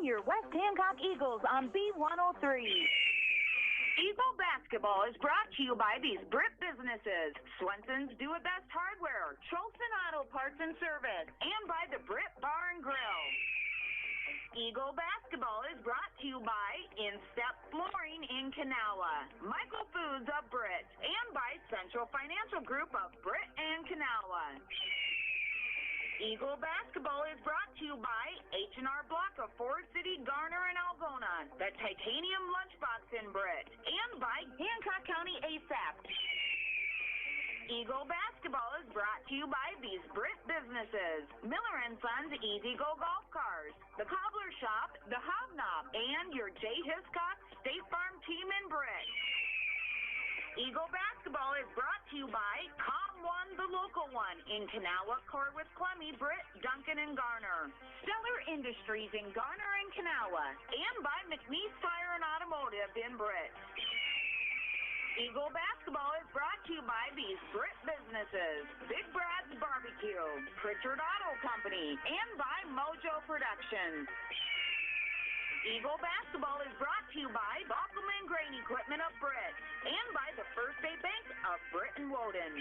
your West Hancock Eagles on B103. Eagle Basketball is brought to you by these Brit businesses. Swenson's Do It Best Hardware, Cholson Auto Parts and Service, and by the Brit Bar and Grill. Eagle Basketball is brought to you by Instep Flooring in Kanawha, Michael Foods of Brit, and by Central Financial Group of Brit and Kanawha. Eagle Basketball is brought to you by H&R Block of Forest City, Garner, and Algona, the Titanium Lunchbox in Britt, and by Hancock County ASAP. Eagle Basketball is brought to you by these Britt businesses: Miller & Sons Easy Go Golf Cars, the Cobbler Shop, the Hobnob, and your J. Hiscock State Farm team in Britt. Eagle Basketball is brought to you by Com One, the local one, in Kanawha, Corwith, Clemmy, Britt, Duncan, and Garner. Stellar Industries in Garner and Kanawha, and by McNeese Tire and Automotive in Britt. Eagle Basketball is brought to you by these Britt businesses: Big Brad's Barbecue, Pritchard Auto Company, and by Mojo Productions. Eagle Basketball is brought to you by Bockelman Grain Equipment of Britt, and by the First State Bank of Britt and Woden.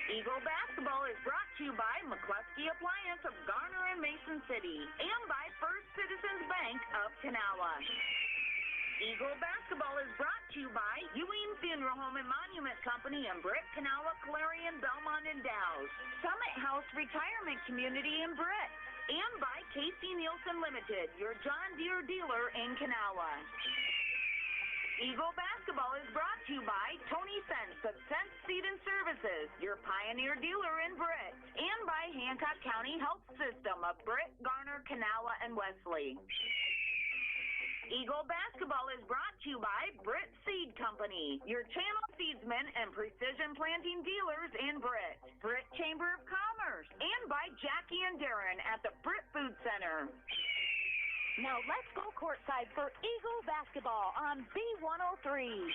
Eagle Basketball is brought to you by McCluskey Appliance of Garner and Mason City, and by First Citizens Bank of Kanawha. Eagle Basketball is brought to you by Ewing Funeral Home and Monument Company in Britt, Kanawha, Clarion, Belmont, and Dow's, Summit House Retirement Community in Britt, and by Casey Nielsen Limited, your John Deere dealer in Kanawha. Eagle Basketball is brought to you by Tony Sense of Sense Seed and Services, your Pioneer dealer in Britt, and by Hancock County Health System of Britt, Garner, Kanawha, and Wesley. Eagle Basketball is brought to you by Britt Seed Company, your channel seedsmen and precision planting dealers in Britt, Britt Chamber of Commerce, and by Jackie and Darren at the Britt Food Center. Now let's go courtside for Eagle Basketball on B103.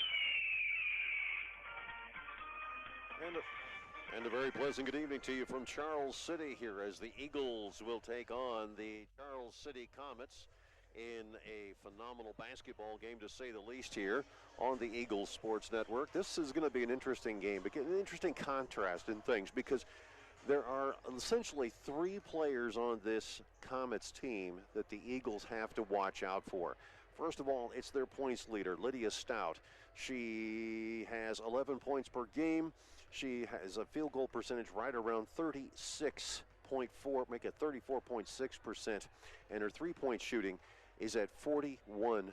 And a very pleasant good evening to you from Charles City here as the Eagles will take on the Charles City Comets in a phenomenal basketball game, to say the least, here on the Eagles Sports Network. This is going to be an interesting game, but an interesting contrast in things, because there are essentially three players on this Comets team that the Eagles have to watch out for. First of all, it's their points leader, Lydia Stout. She has 11 points per game. She has a field goal percentage right around 36.4, make it 34.6%, and her three-point shooting is at 41%.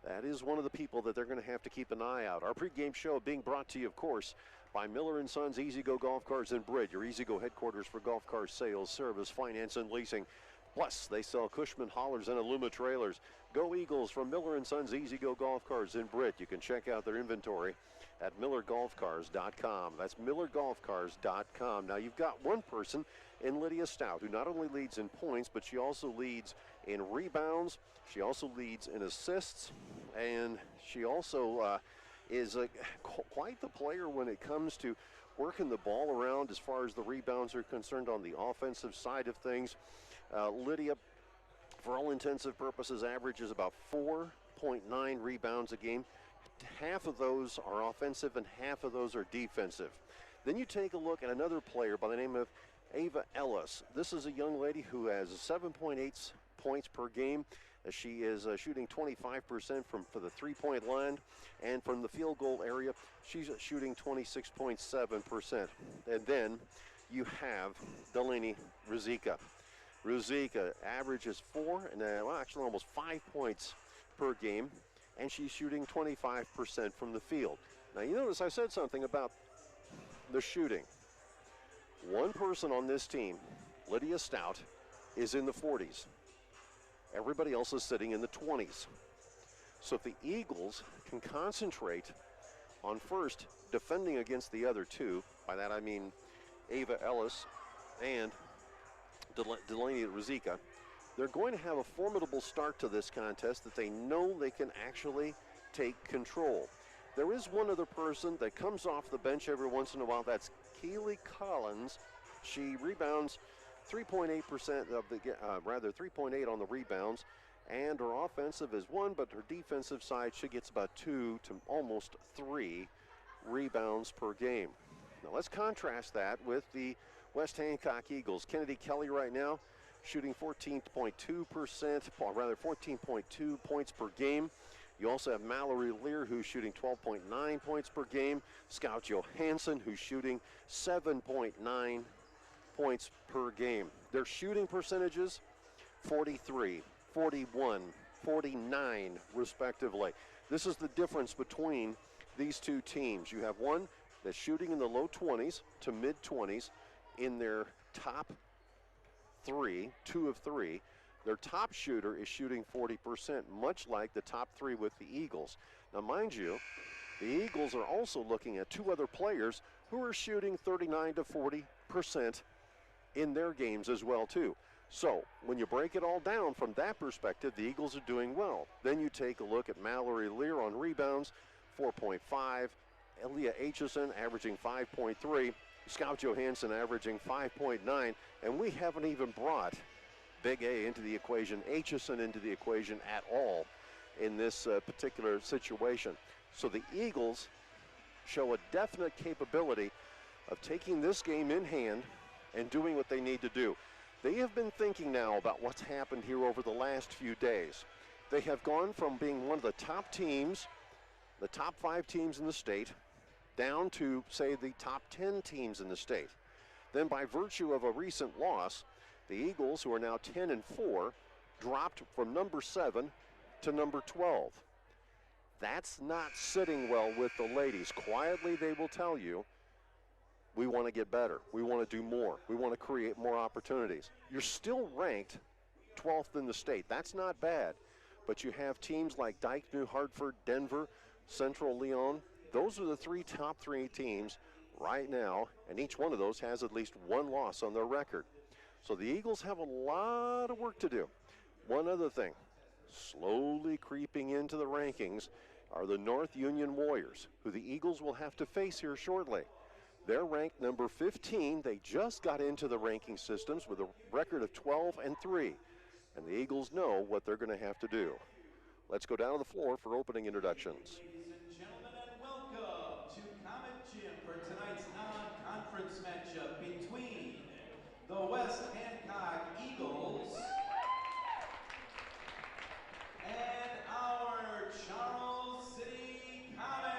That is one of the people that they're going to have to keep an eye out. Our pregame show being brought to you, of course, by Miller & Sons Easy Go Golf Cars in Britt, your Easy Go headquarters for golf car sales, service, finance, and leasing. Plus, they sell Cushman haulers and Aluma trailers. Go Eagles from Miller & Sons Easy Go Golf Cars in Britt. You can check out their inventory at MillerGolfCars.com. That's MillerGolfCars.com. Now, you've got one person in Lydia Stout who not only leads in points, but she also leads in rebounds. She also leads in assists, and she also is quite the player when it comes to working the ball around as far as the rebounds are concerned on the offensive side of things. Lydia, for all intensive purposes, averages about 4.9 rebounds a game. Half of those are offensive and half of those are defensive. Then you take a look at another player by the name of Ava Ellis. This is a young lady who has 7.8 points per game. She is shooting 25% for the three-point line, and from the field goal area, she's shooting 26.7%. And then you have Delaney Ruzicka. Ruzicka averages actually almost 5 points per game, and she's shooting 25% from the field. Now, you notice I said something about the shooting. One person on this team, Lydia Stout, is in the 40s. Everybody else is sitting in the 20s. So if the Eagles can concentrate on first defending against the other two, by that I mean Ava Ellis and Delaney Ruzicka, they're going to have a formidable start to this contest that they know they can actually take control. There is one other person that comes off the bench every once in a while. That's Keely Collins. She rebounds 3.8% of the, 3.8 on the rebounds. And her offensive is 1, but her defensive side, she gets about 2 to almost 3 rebounds per game. Now let's contrast that with the West Hancock Eagles. Kennedy Kelly right now shooting 14.2%, or rather 14.2 points per game. You also have Mallory Lear, who's shooting 12.9 points per game. Scout Johansson, who's shooting 7.9 points per game. Their shooting percentages, 43, 41, 49, respectively. This is the difference between these two teams. You have one that's shooting in the low 20s to mid 20s in their top 3, 2 of 3. Their top shooter is shooting 40%, much like the top 3 with the Eagles. Now, mind you, the Eagles are also looking at 2 other players who are shooting 39 to 40% in their games as well, too. So, when you break it all down from that perspective, the Eagles are doing well. Then you take a look at Mallory Lear on rebounds, 4.5. Elia Aitchison averaging 5.3. Scout Johansson averaging 5.9. And we haven't even brought Big A into the equation, Aitchison into the equation at all in this particular situation. So the Eagles show a definite capability of taking this game in hand and doing what they need to do. They have been thinking now about what's happened here over the last few days. They have gone from being one of the top teams, the top 5 teams in the state, down to, say, the top 10 teams in the state. Then by virtue of a recent loss, the Eagles, who are now 10-4, dropped from number 7 to number 12. That's not sitting well with the ladies. Quietly, they will tell you, we want to get better. We want to do more. We want to create more opportunities. You're still ranked 12th in the state. That's not bad. But you have teams like Dike, New Hartford, Denver, Central Leon. Those are the top 3 teams right now, and each one of those has at least 1 loss on their record. So the Eagles have a lot of work to do. One other thing, slowly creeping into the rankings are the North Union Warriors, who the Eagles will have to face here shortly. They're ranked number 15. They just got into the ranking systems with a record of 12-3. And the Eagles know what they're going to have to do. Let's go down to the floor for opening introductions. Ladies and gentlemen, and welcome to Comet Gym for tonight's non-conference matchup between the West Hancock Eagles and our Charles City Comets.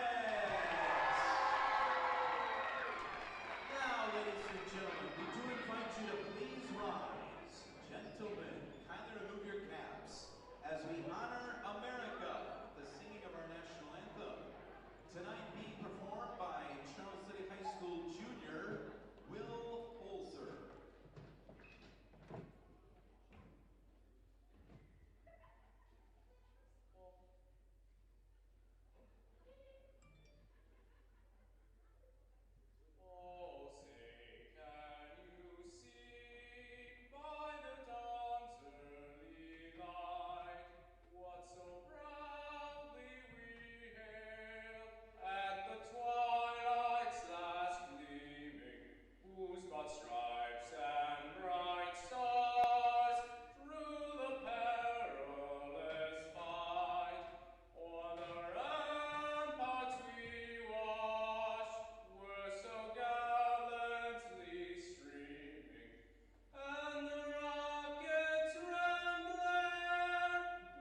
Now, ladies and gentlemen, we do invite you to please rise. Gentlemen, kindly remove your caps as we honor America with the singing of our national anthem. Tonight being performed by Charles City High School junior, Will Holzer. Stripes and bright stars through the perilous fight. O'er the ramparts we watched were so gallantly streaming, and the rockets rambling,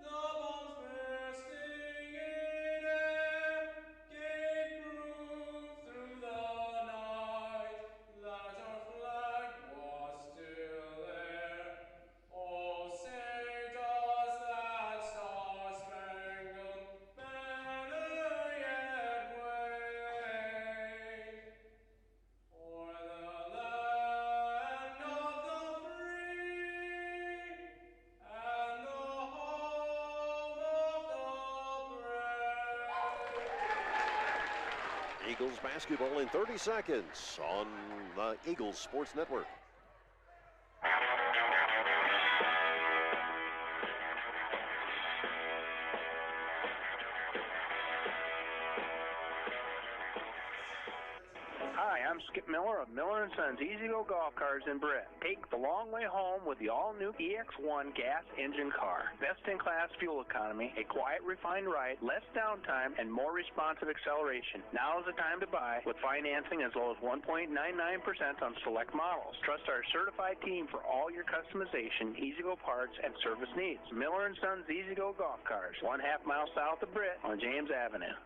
the bombs bursting in air, gave proof through the night that our flag was still there. Oh, say does that star-spangled banner yet wave o'er the land of the free and the home of the brave? Eagles basketball in 30 seconds on the Eagles Sports Network. Hi, I'm Skip Miller of Miller & Sons Easy-Go Golf Cars in Britt. Take the long way home with the all-new EX1 gas engine car. Best-in-class fuel economy, a quiet, refined ride, less downtime, and more responsive acceleration. Now is the time to buy with financing as low as 1.99% on select models. Trust our certified team for all your customization, easy-go parts, and service needs. Miller & Sons Easy-Go Golf Cars, 1/2 mile south of Britt on James Avenue.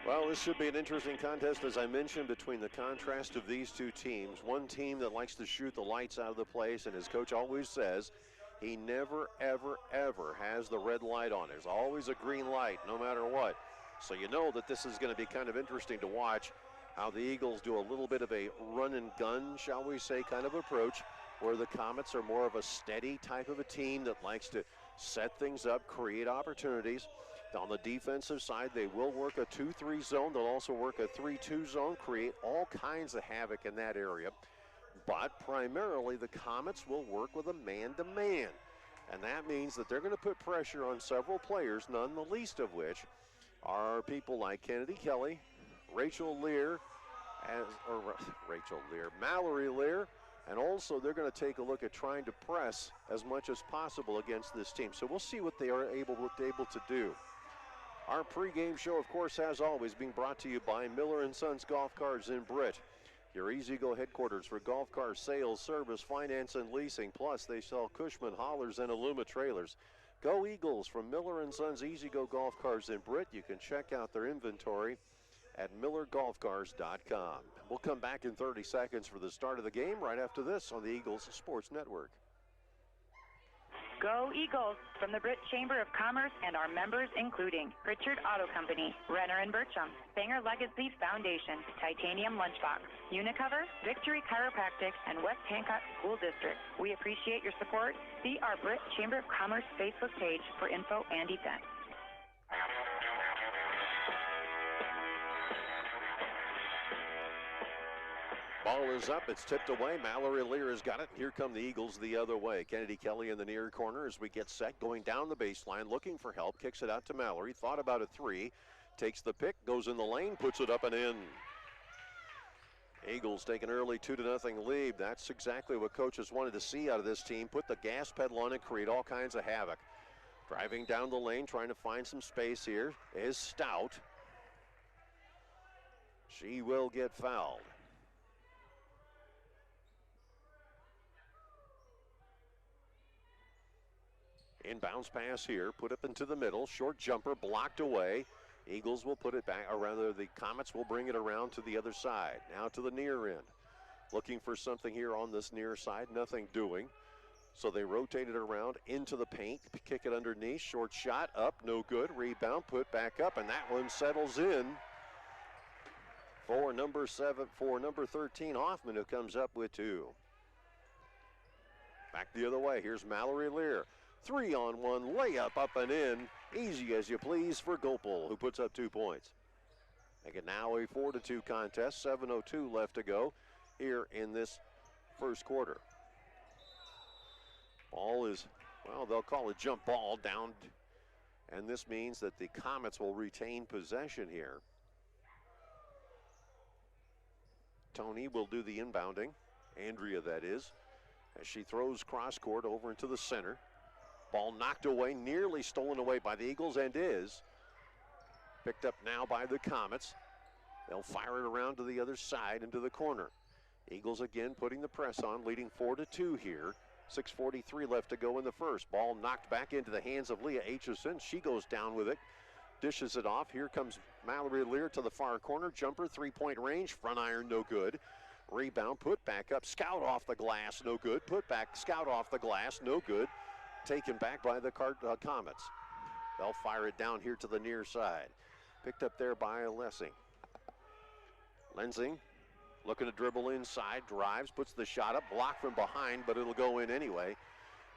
Well, this should be an interesting contest, as I mentioned, between the contrast of these two teams. One team that likes to shoot the lights out of the place, and his coach always says he never, ever, ever has the red light on. There's always a green light, no matter what. So you know that this is going to be kind of interesting to watch how the Eagles do a little bit of a run and gun, shall we say, kind of approach, where the Comets are more of a steady type of a team that likes to set things up, create opportunities. On the defensive side, they will work a 2-3 zone. They'll also work a 3-2 zone, create all kinds of havoc in that area. But primarily, the Comets will work with a man-to-man. And that means that they're going to put pressure on several players, none the least of which are people like Kennedy Kelly, Mallory Lear, and also they're going to take a look at trying to press as much as possible against this team. So we'll see what they are able to do. Our pregame show, of course, as always, being brought to you by Miller & Sons Golf Cars in Britt, your easy-go headquarters for golf car sales, service, finance, and leasing. Plus, they sell Cushman haulers and Aluma trailers. Go Eagles from Miller & Sons Easy-Go Golf Cars in Britt. You can check out their inventory at millergolfcars.com. We'll come back in 30 seconds for the start of the game right after this on the Eagles Sports Network. Go Eagles from the Britt Chamber of Commerce and our members including Pritchard Auto Company, Renner & Bertram, Sanger Legacy Foundation, Titanium Lunchbox, Unicover, Victory Chiropractic, and West Hancock School District. We appreciate your support. See our Britt Chamber of Commerce Facebook page for info and events. Ball is up, it's tipped away. Mallory Lear has got it. Here come the Eagles the other way. Kennedy Kelly in the near corner as we get set, going down the baseline, looking for help, kicks it out to Mallory, thought about a three, takes the pick, goes in the lane, puts it up and in. Eagles take an early 2-0 lead. That's exactly what coaches wanted to see out of this team. Put the gas pedal on and create all kinds of havoc. Driving down the lane, trying to find some space here is Stout. She will get fouled. Inbounds pass here, put up into the middle, short jumper blocked away. Eagles will put it back, or rather the Comets will bring it around to the other side. Now to the near end. Looking for something here on this near side, nothing doing. So they rotate it around into the paint, kick it underneath, short shot, up, no good. Rebound, put back up, and that one settles in for number 13, Hoffman, who comes up with two. Back the other way, here's Mallory Lear. 3-on-1 layup up and in, easy as you please for Gopel, who puts up 2 points. Make it now a 4-2 contest, 7:02 left to go here in this first quarter. Ball is, well, they'll call it jump ball down, and this means that the Comets will retain possession here. Tony will do the inbounding, Andrea that is, as she throws cross court over into the center. Ball knocked away, nearly stolen away by the Eagles, and is picked up now by the Comets. They'll fire it around to the other side into the corner. Eagles again putting the press on, leading 4-2 here. 6:43 left to go in the first. Ball knocked back into the hands of Leah Aitchison. She goes down with it, dishes it off. Here comes Mallory Lear to the far corner. Jumper, three-point range, front iron, no good. Rebound, put back up, Scout off the glass, no good. Put back, Scout off the glass, no good. Taken back by the Comets. They'll fire it down here to the near side. Picked up there by Lessing. Lensing looking to dribble inside, drives, puts the shot up, blocked from behind, but it'll go in anyway.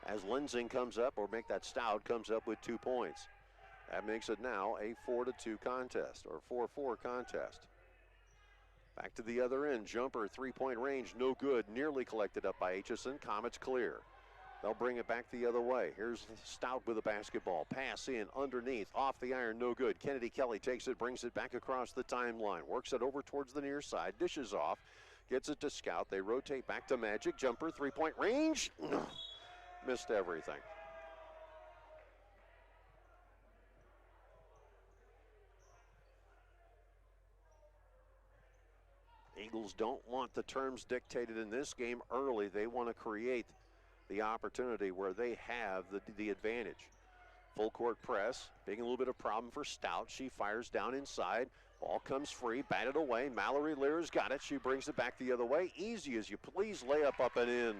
As Lensing comes up, or make that Stout, comes up with 2 points. That makes it now a 4-2 contest, or 4-4 contest. Back to the other end, jumper, three-point range, no good, nearly collected up by Aitchison. Comets clear. They'll bring it back the other way. Here's Stout with the basketball. Pass in, underneath, off the iron, no good. Kennedy Kelly takes it, brings it back across the timeline. Works it over towards the near side, dishes off, gets it to Scout. They rotate back to Magic. Jumper, three-point range. Missed everything. Eagles don't want the terms dictated in this game early. They want to create the opportunity where they have the advantage. Full court press, being a little bit of problem for Stout. She fires down inside. Ball comes free, batted away. Mallory Lear's got it. She brings it back the other way. Easy as you please, layup up and in.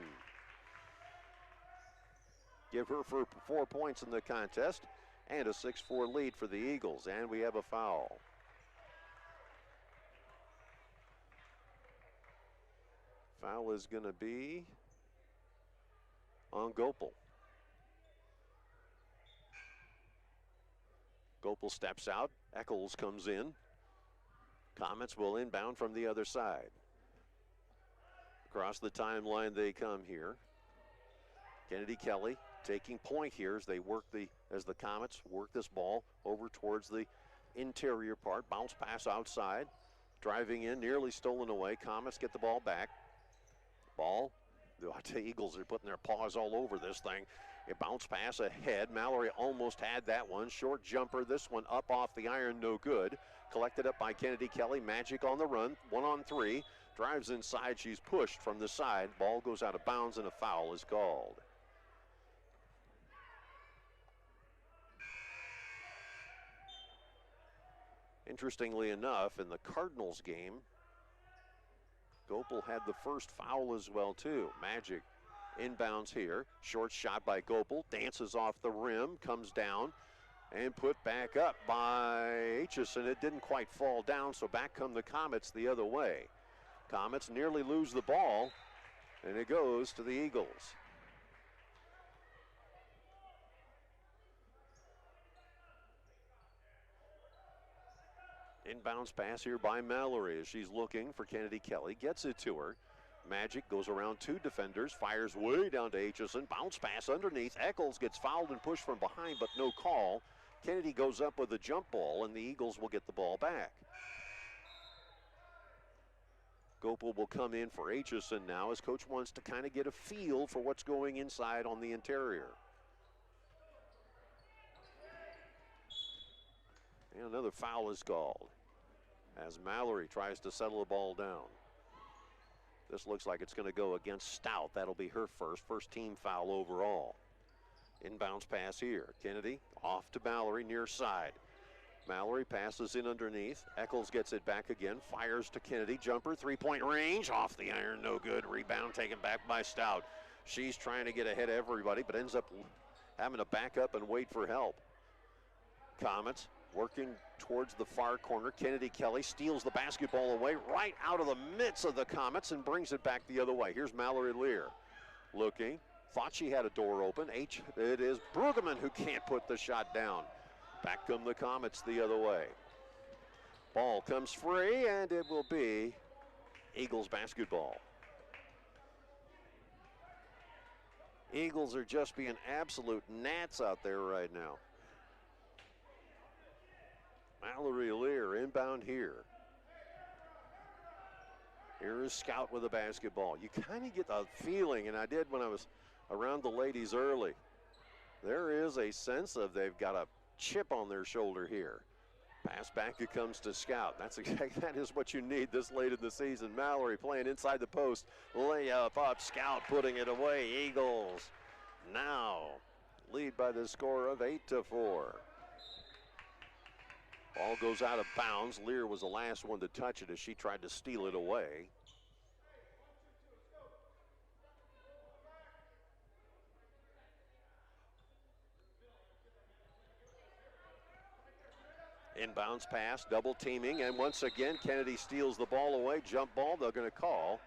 Give her for 4 points in the contest and a 6-4 lead for the Eagles. And we have a foul. Foul is going to be on Gopel. Gopel steps out. Eccles comes in. Comets will inbound from the other side. Across the timeline they come here. Kennedy Kelly taking point here as the Comets work this ball over towards the interior part. Bounce pass outside. Driving in, nearly stolen away. Comets get the ball back. Ball. The Eagles are putting their paws all over this thing. A bounce pass ahead. Mallory almost had that one. Short jumper. This one up off the iron, no good. Collected up by Kennedy Kelly. Magic on the run. 1-on-3. Drives inside. She's pushed from the side. Ball goes out of bounds and a foul is called. Interestingly enough, in the Cardinals game, Gopel had the first foul as well, too. Magic inbounds here. Short shot by Gopel. Dances off the rim. Comes down and put back up by Aitchison. It didn't quite fall down, so back come the Comets the other way. Comets nearly lose the ball, and it goes to the Eagles. Inbounds pass here by Mallory as she's looking for Kennedy Kelly. Gets it to her. Magic goes around two defenders, fires way down to Aitchison. Bounce pass underneath. Eccles gets fouled and pushed from behind, but no call. Kennedy goes up with a jump ball, and the Eagles will get the ball back. Gopel will come in for Aitchison now as coach wants to kind of get a feel for what's going inside on the interior. And another foul is called as Mallory tries to settle the ball down. This looks like it's going to go against Stout. That'll be her first team foul overall. Inbounds pass here. Kennedy off to Mallory near side. Mallory passes in underneath. Eccles gets it back again. Fires to Kennedy. Jumper, three-point range. Off the iron, no good. Rebound taken back by Stout. She's trying to get ahead of everybody, but ends up having to back up and wait for help. Comets working towards the far corner. Kennedy Kelly steals the basketball away right out of the midst of the Comets and brings it back the other way. Here's Mallory Lear looking. Thought she had a door open. It is Brueggemann who can't put the shot down. Back come the Comets the other way. Ball comes free, and it will be Eagles basketball. Eagles are just being absolute gnats out there right now. Mallory Lear inbound here. Here is Scout with the basketball. You kind of get the feeling, and I did when I was around the ladies early, there is a sense of they've got a chip on their shoulder here. Pass back, it comes to Scout. That is what you need this late in the season. Mallory playing inside the post. Layup up, Scout putting it away. Eagles now lead by the score of 8-4. Ball goes out of bounds. Lear was the last one to touch it as she tried to steal it away. Inbounds pass, double teaming, and once again Kennedy steals the ball away. Jump ball, they're going to call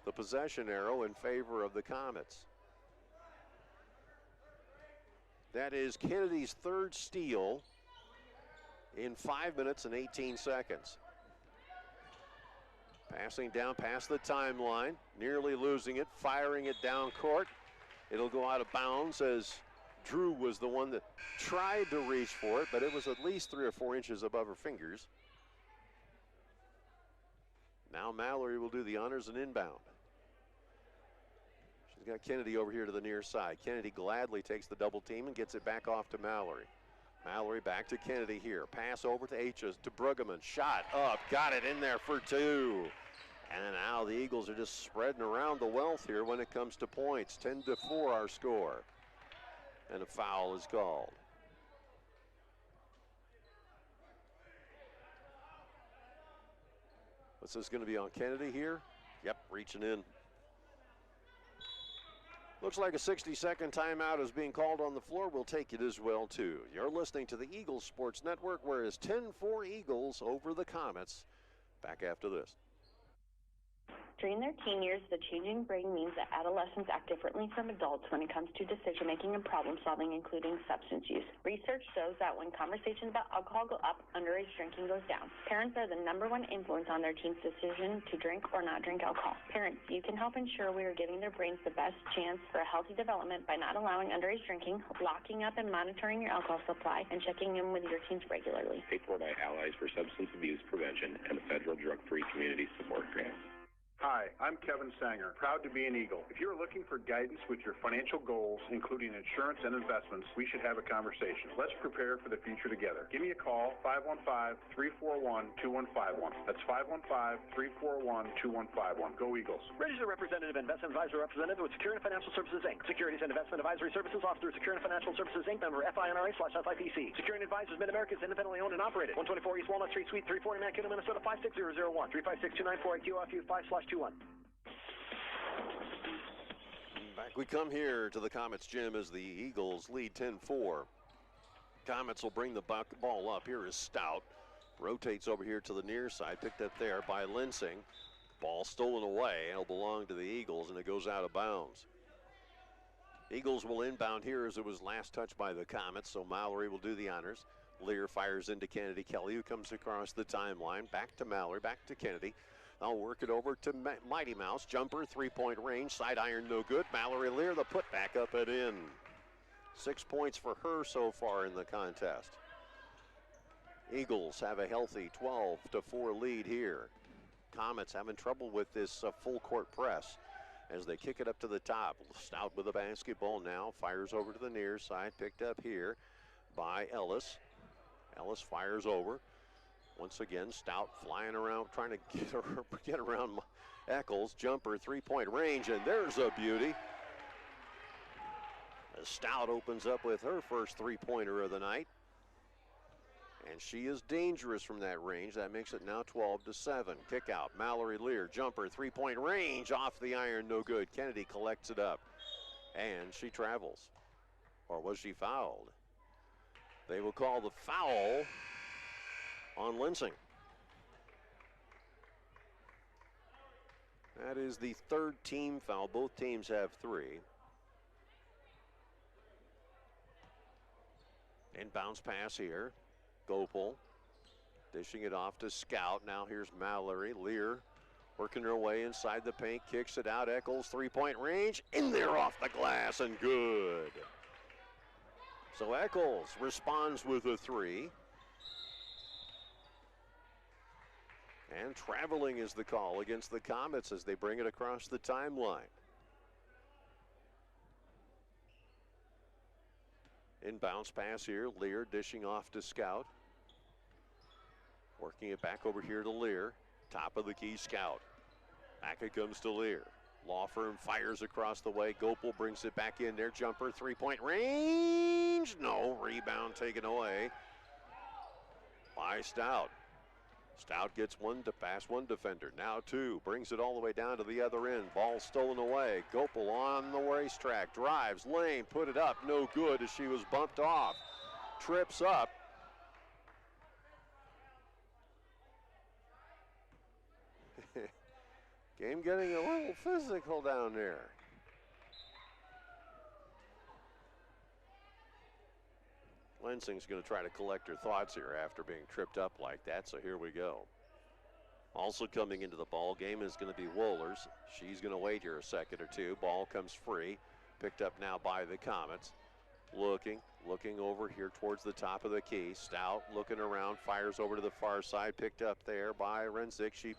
the possession arrow in favor of the Comets. That is Kennedy's third steal in 5 minutes and 18 seconds. Passing down past the timeline, nearly losing it, firing it down court. It'll go out of bounds as Drew was the one that tried to reach for it, but it was at least 3 or 4 inches above her fingers. Now Mallory will do the honors and inbound. She's got Kennedy over here to the near side. Kennedy gladly takes the double team and gets it back off to Mallory. Mallory back to Kennedy here. Pass over to H's to Bruggeman. Shot up. Got it in there for 2. And now the Eagles are just spreading around the wealth here when it comes to points. 10-4 our score. And a foul is called. What's this going to be on Kennedy here? Yep, reaching in. Looks like a 60-second timeout is being called on the floor. We'll take it as well, too. You're listening to the Eagles Sports Network, where it's 10-4 Eagles over the Comets. Back after this. During their teen years, the changing brain means that adolescents act differently from adults when it comes to decision-making and problem-solving, including substance use. Research shows that when conversations about alcohol go up, underage drinking goes down. Parents are the #1 influence on their teens' decision to drink or not drink alcohol. Parents, you can help ensure we are giving their brains the best chance for a healthy development by not allowing underage drinking, locking up and monitoring your alcohol supply, and checking in with your teens regularly. Paid for by Allies for Substance Abuse Prevention and the Federal Drug-Free Community Support Grant. Hi, I'm Kevin Sanger, proud to be an Eagle. If you're looking for guidance with your financial goals, including insurance and investments, we should have a conversation. Let's prepare for the future together. Give me a call, 515-341-2151. That's 515-341-2151. Go Eagles. Registered representative, investment advisor representative with Security Financial Services, Inc. Securities and investment advisory services offered through Security Financial Services, Inc. Member FINRA/FIPC. Security Advisors Mid-America is independently owned and operated. 124 East Walnut Street, Suite 340, Mankato, Minnesota, 56001. 356-294-IQFU5/21. Back we come here to the Comets gym as the Eagles lead 10-4. Comets will bring the ball up. Here is Stout. Rotates over here to the near side. Picked up there by Linsing. Ball stolen away. It'll belong to the Eagles, and it goes out of bounds. Eagles will inbound here as it was last touched by the Comets, so Mallory will do the honors. Lear fires into Kennedy. Kelly, who comes across the timeline. Back to Mallory, back to Kennedy. I'll work it over to Mighty Mouse. Jumper, 3-point range. Side iron, no good. Mallory Lear, the putback up and in. 6 points for her so far in the contest. Eagles have a healthy 12-4 lead here. Comets having trouble with this full court press as they kick it up to the top. Stout with the basketball now. Fires over to the near side. Picked up here by Ellis. Ellis fires over. Once again, Stout flying around, trying to get around Eccles. Jumper, 3-point range, and there's a beauty. As Stout opens up with her first 3-pointer of the night. And she is dangerous from that range. That makes it now 12-7. Kick out, Mallory Lear, jumper, 3-point range, off the iron, no good. Kennedy collects it up, and she travels. Or was she fouled? They will call the foul on Linsing. That is the third team foul. Both teams have 3. Inbounds pass here. Gopal dishing it off to Scout. Now here's Mallory. Lear working her way inside the paint. Kicks it out. Eccles, 3-point range. In there off the glass and good. So Eccles responds with a 3. And traveling is the call against the Comets as they bring it across the timeline. Inbounds pass here. Lear dishing off to Scout. Working it back over here to Lear. Top of the key, Scout. Back it comes to Lear. Law Firm fires across the way. Gopal brings it back in there. Jumper, 3-point range. No, rebound taken away by Stout. Stout gets one to pass one defender. Now 2. Brings it all the way down to the other end. Ball stolen away. Gopal on the racetrack. Drives lane. Put it up. No good as she was bumped off. Trips up. Game getting a little physical down there. Linsing's going to try to collect her thoughts here after being tripped up like that, so here we go. Also coming into the ball game is going to be Wohlers. She's going to wait here a second or two. Ball comes free. Picked up now by the Comets. Looking over here towards the top of the key. Stout looking around, fires over to the far side. Picked up there by Renzik. She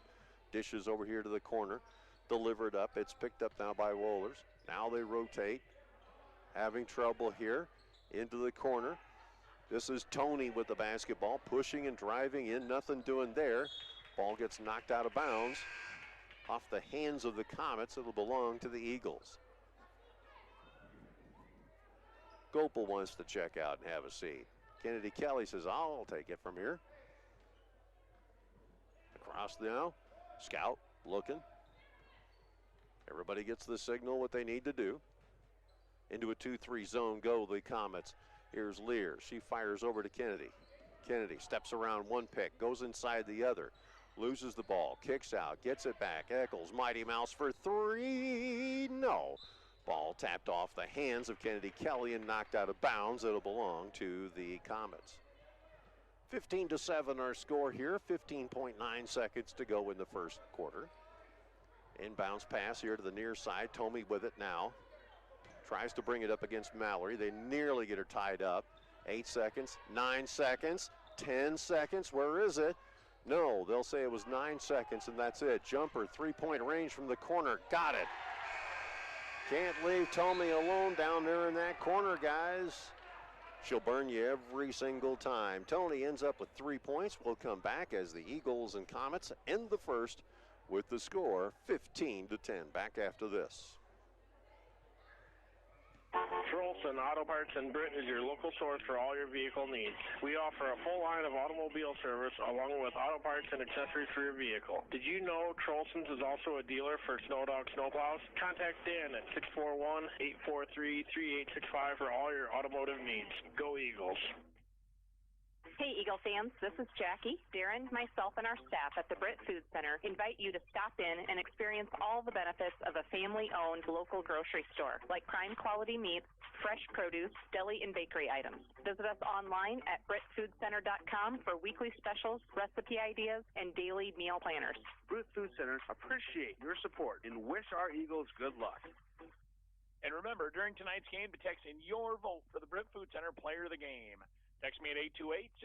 dishes over here to the corner. Delivered up. It's picked up now by Wohlers. Now they rotate. Having trouble here. Into the corner. This is Tony with the basketball. Pushing and driving in. Nothing doing there. Ball gets knocked out of bounds. Off the hands of the Comets. It'll belong to the Eagles. Gopel wants to check out and have a seat. Kennedy Kelly says, I'll take it from here. Across now. Scout looking. Everybody gets the signal what they need to do. Into a 2-3 zone go the Comets. Here's Lear. She fires over to Kennedy. Kennedy steps around one pick, goes inside the other. Loses the ball, kicks out, gets it back. Eccles, Mighty Mouse for three. No. Ball tapped off the hands of Kennedy Kelly and knocked out of bounds. It'll belong to the Comets. 15-7 our score here. 15.9 seconds to go in the first quarter. Inbounds pass here to the near side. Tomey with it now. Tries to bring it up against Mallory. They nearly get her tied up. 8 seconds, 9 seconds, 10 seconds. Where is it? No, they'll say it was 9 seconds and that's it. Jumper, 3-point range from the corner. Got it. Can't leave Tomey alone down there in that corner, guys. She'll burn you every single time. Tony ends up with 3 points. We'll come back as the Eagles and Comets end the first with the score 15-10. Back after this. Trolson Auto Parts in Britain is your local source for all your vehicle needs. We offer a full line of automobile service along with auto parts and accessories for your vehicle. Did you know Trolson's is also a dealer for Snowdog snowplows? Contact Dan at 641-843-3865 for all your automotive needs. Go Eagles. Hey, Eagle fans, this is Jackie. Darren, myself, and our staff at the Britt Food Center invite you to stop in and experience all the benefits of a family-owned local grocery store, like prime-quality meats, fresh produce, deli, and bakery items. Visit us online at BrittFoodCenter.com for weekly specials, recipe ideas, and daily meal planners. Britt Food Center appreciate your support and wish our Eagles good luck. And remember, during tonight's game, to text in your vote for the Britt Food Center Player of the Game. Text me at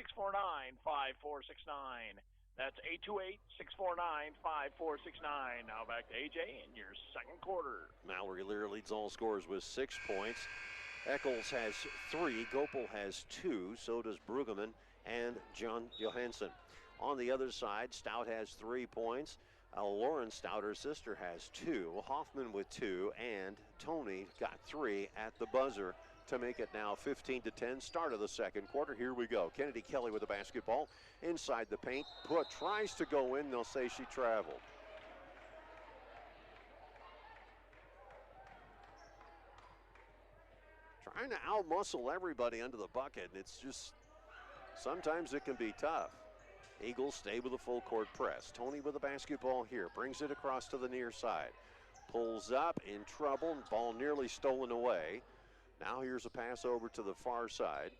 828-649-5469. That's 828-649-5469. Now back to AJ in your second quarter. Mallory Lear leads all scorers with 6 points. Eccles has 3. Gopel has 2. So does Brueggemann and John Johansson. On the other side, Stout has 3 points. Lauren Stout, her sister, has 2. Hoffman with 2. And Tony got 3 at the buzzer to make it now 15-10. Start of the second quarter. Here we go. Kennedy Kelly with the basketball inside the paint. Tries to go in. They'll say she traveled. Trying to out-muscle everybody under the bucket. It's just, sometimes it can be tough. Eagles stay with a full court press. Tony with the basketball here. Brings it across to the near side. Pulls up, in trouble. Ball nearly stolen away. Now here's a pass over to the far side,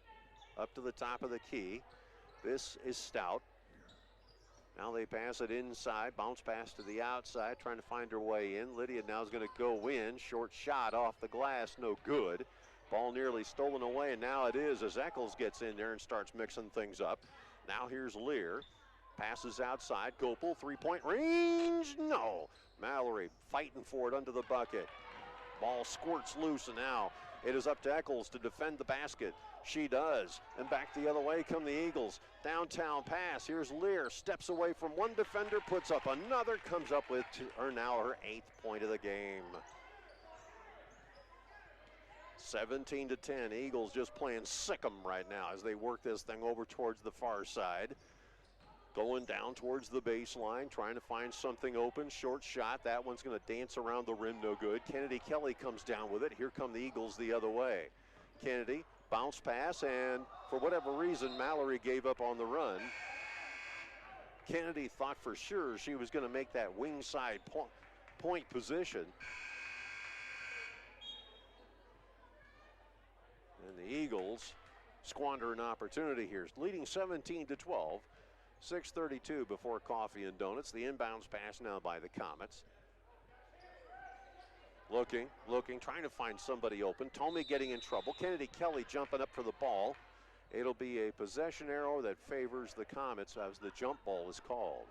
up to the top of the key. This is Stout. Now they pass it inside, bounce pass to the outside, trying to find her way in. Lydia now is going to go in. Short shot off the glass, no good. Ball nearly stolen away, and now it is as Eccles gets in there and starts mixing things up. Now here's Lear. Passes outside. Gopel, 3-point range. No. Mallory fighting for it under the bucket. Ball squirts loose, and now it is up to Eccles to defend the basket. She does. And back the other way come the Eagles. Downtown pass. Here's Lear. Steps away from one defender, puts up another, comes up with her 8th point of the game. 17-10. Eagles just playing sick 'em right now as they work this thing over towards the far side. Going down towards the baseline, trying to find something open. Short shot. That one's going to dance around the rim, no good. Kennedy Kelly comes down with it. Here come the Eagles the other way. Kennedy, bounce pass, and for whatever reason, Mallory gave up on the run. Kennedy thought for sure she was going to make that wing side point position. And the Eagles squander an opportunity here. Leading 17-12. 6:32 before coffee and donuts. The inbounds pass now by the Comets. Looking, trying to find somebody open. Tomey getting in trouble. Kennedy Kelly jumping up for the ball. It'll be a possession arrow that favors the Comets as the jump ball is called.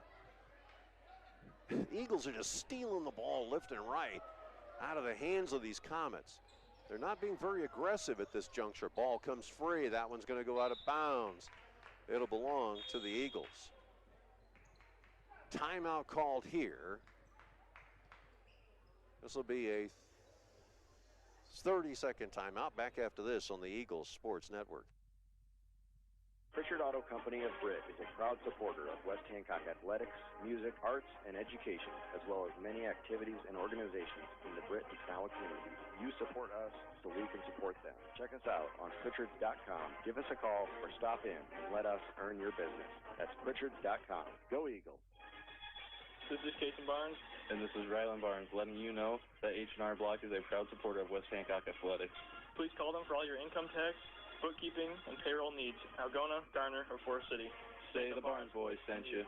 Eagles are just stealing the ball left and right out of the hands of these Comets. They're not being very aggressive at this juncture. Ball comes free. That one's going to go out of bounds. It'll belong to the Eagles. Timeout called here. This will be a 30-second timeout. Back after this on the Eagles Sports Network. Pritchard Auto Company of Britt is a proud supporter of West Hancock athletics, music, arts, and education, as well as many activities and organizations in the Britt and Canala communities. You support us so we can support them. Check us out on Pritchards.com. Give us a call or stop in and let us earn your business. That's Pritchards.com. Go Eagles. This is Casey Barnes. And this is Rylan Barnes, letting you know that H&R Block is a proud supporter of West Hancock athletics. Please call them for all your income tax, bookkeeping, and payroll needs. Algona, Garner, or Forest City. Say the Barnes boys sent you.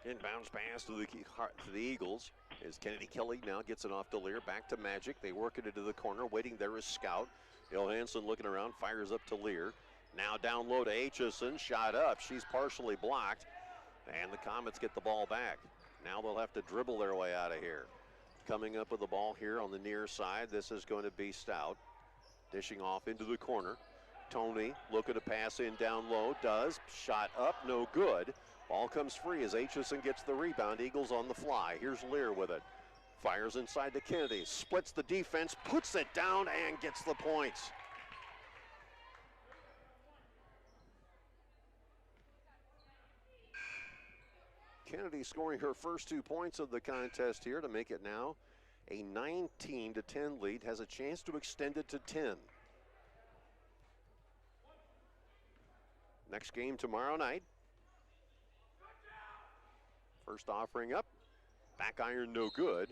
Inbounds pass to the Eagles as Kennedy Kelly now gets it off to Lear. Back to Magic. They work it into the corner. Waiting there is Scout. Johansson looking around, fires up to Lear. Now down low to Aitchison. Shot up. She's partially blocked. And the Comets get the ball back. Now they'll have to dribble their way out of here. Coming up with the ball here on the near side. This is going to be Stout. Dishing off into the corner. Tony looking to pass in down low. Does. Shot up. No good. Ball comes free as Aitchison gets the rebound. Eagles on the fly. Here's Lear with it. Fires inside to Kennedy. Splits the defense. Puts it down and gets the points. Kennedy scoring her first 2 points of the contest here to make it now a 19-10 lead. Has a chance to extend it to 10. Next game tomorrow night. First offering up. Back iron no good.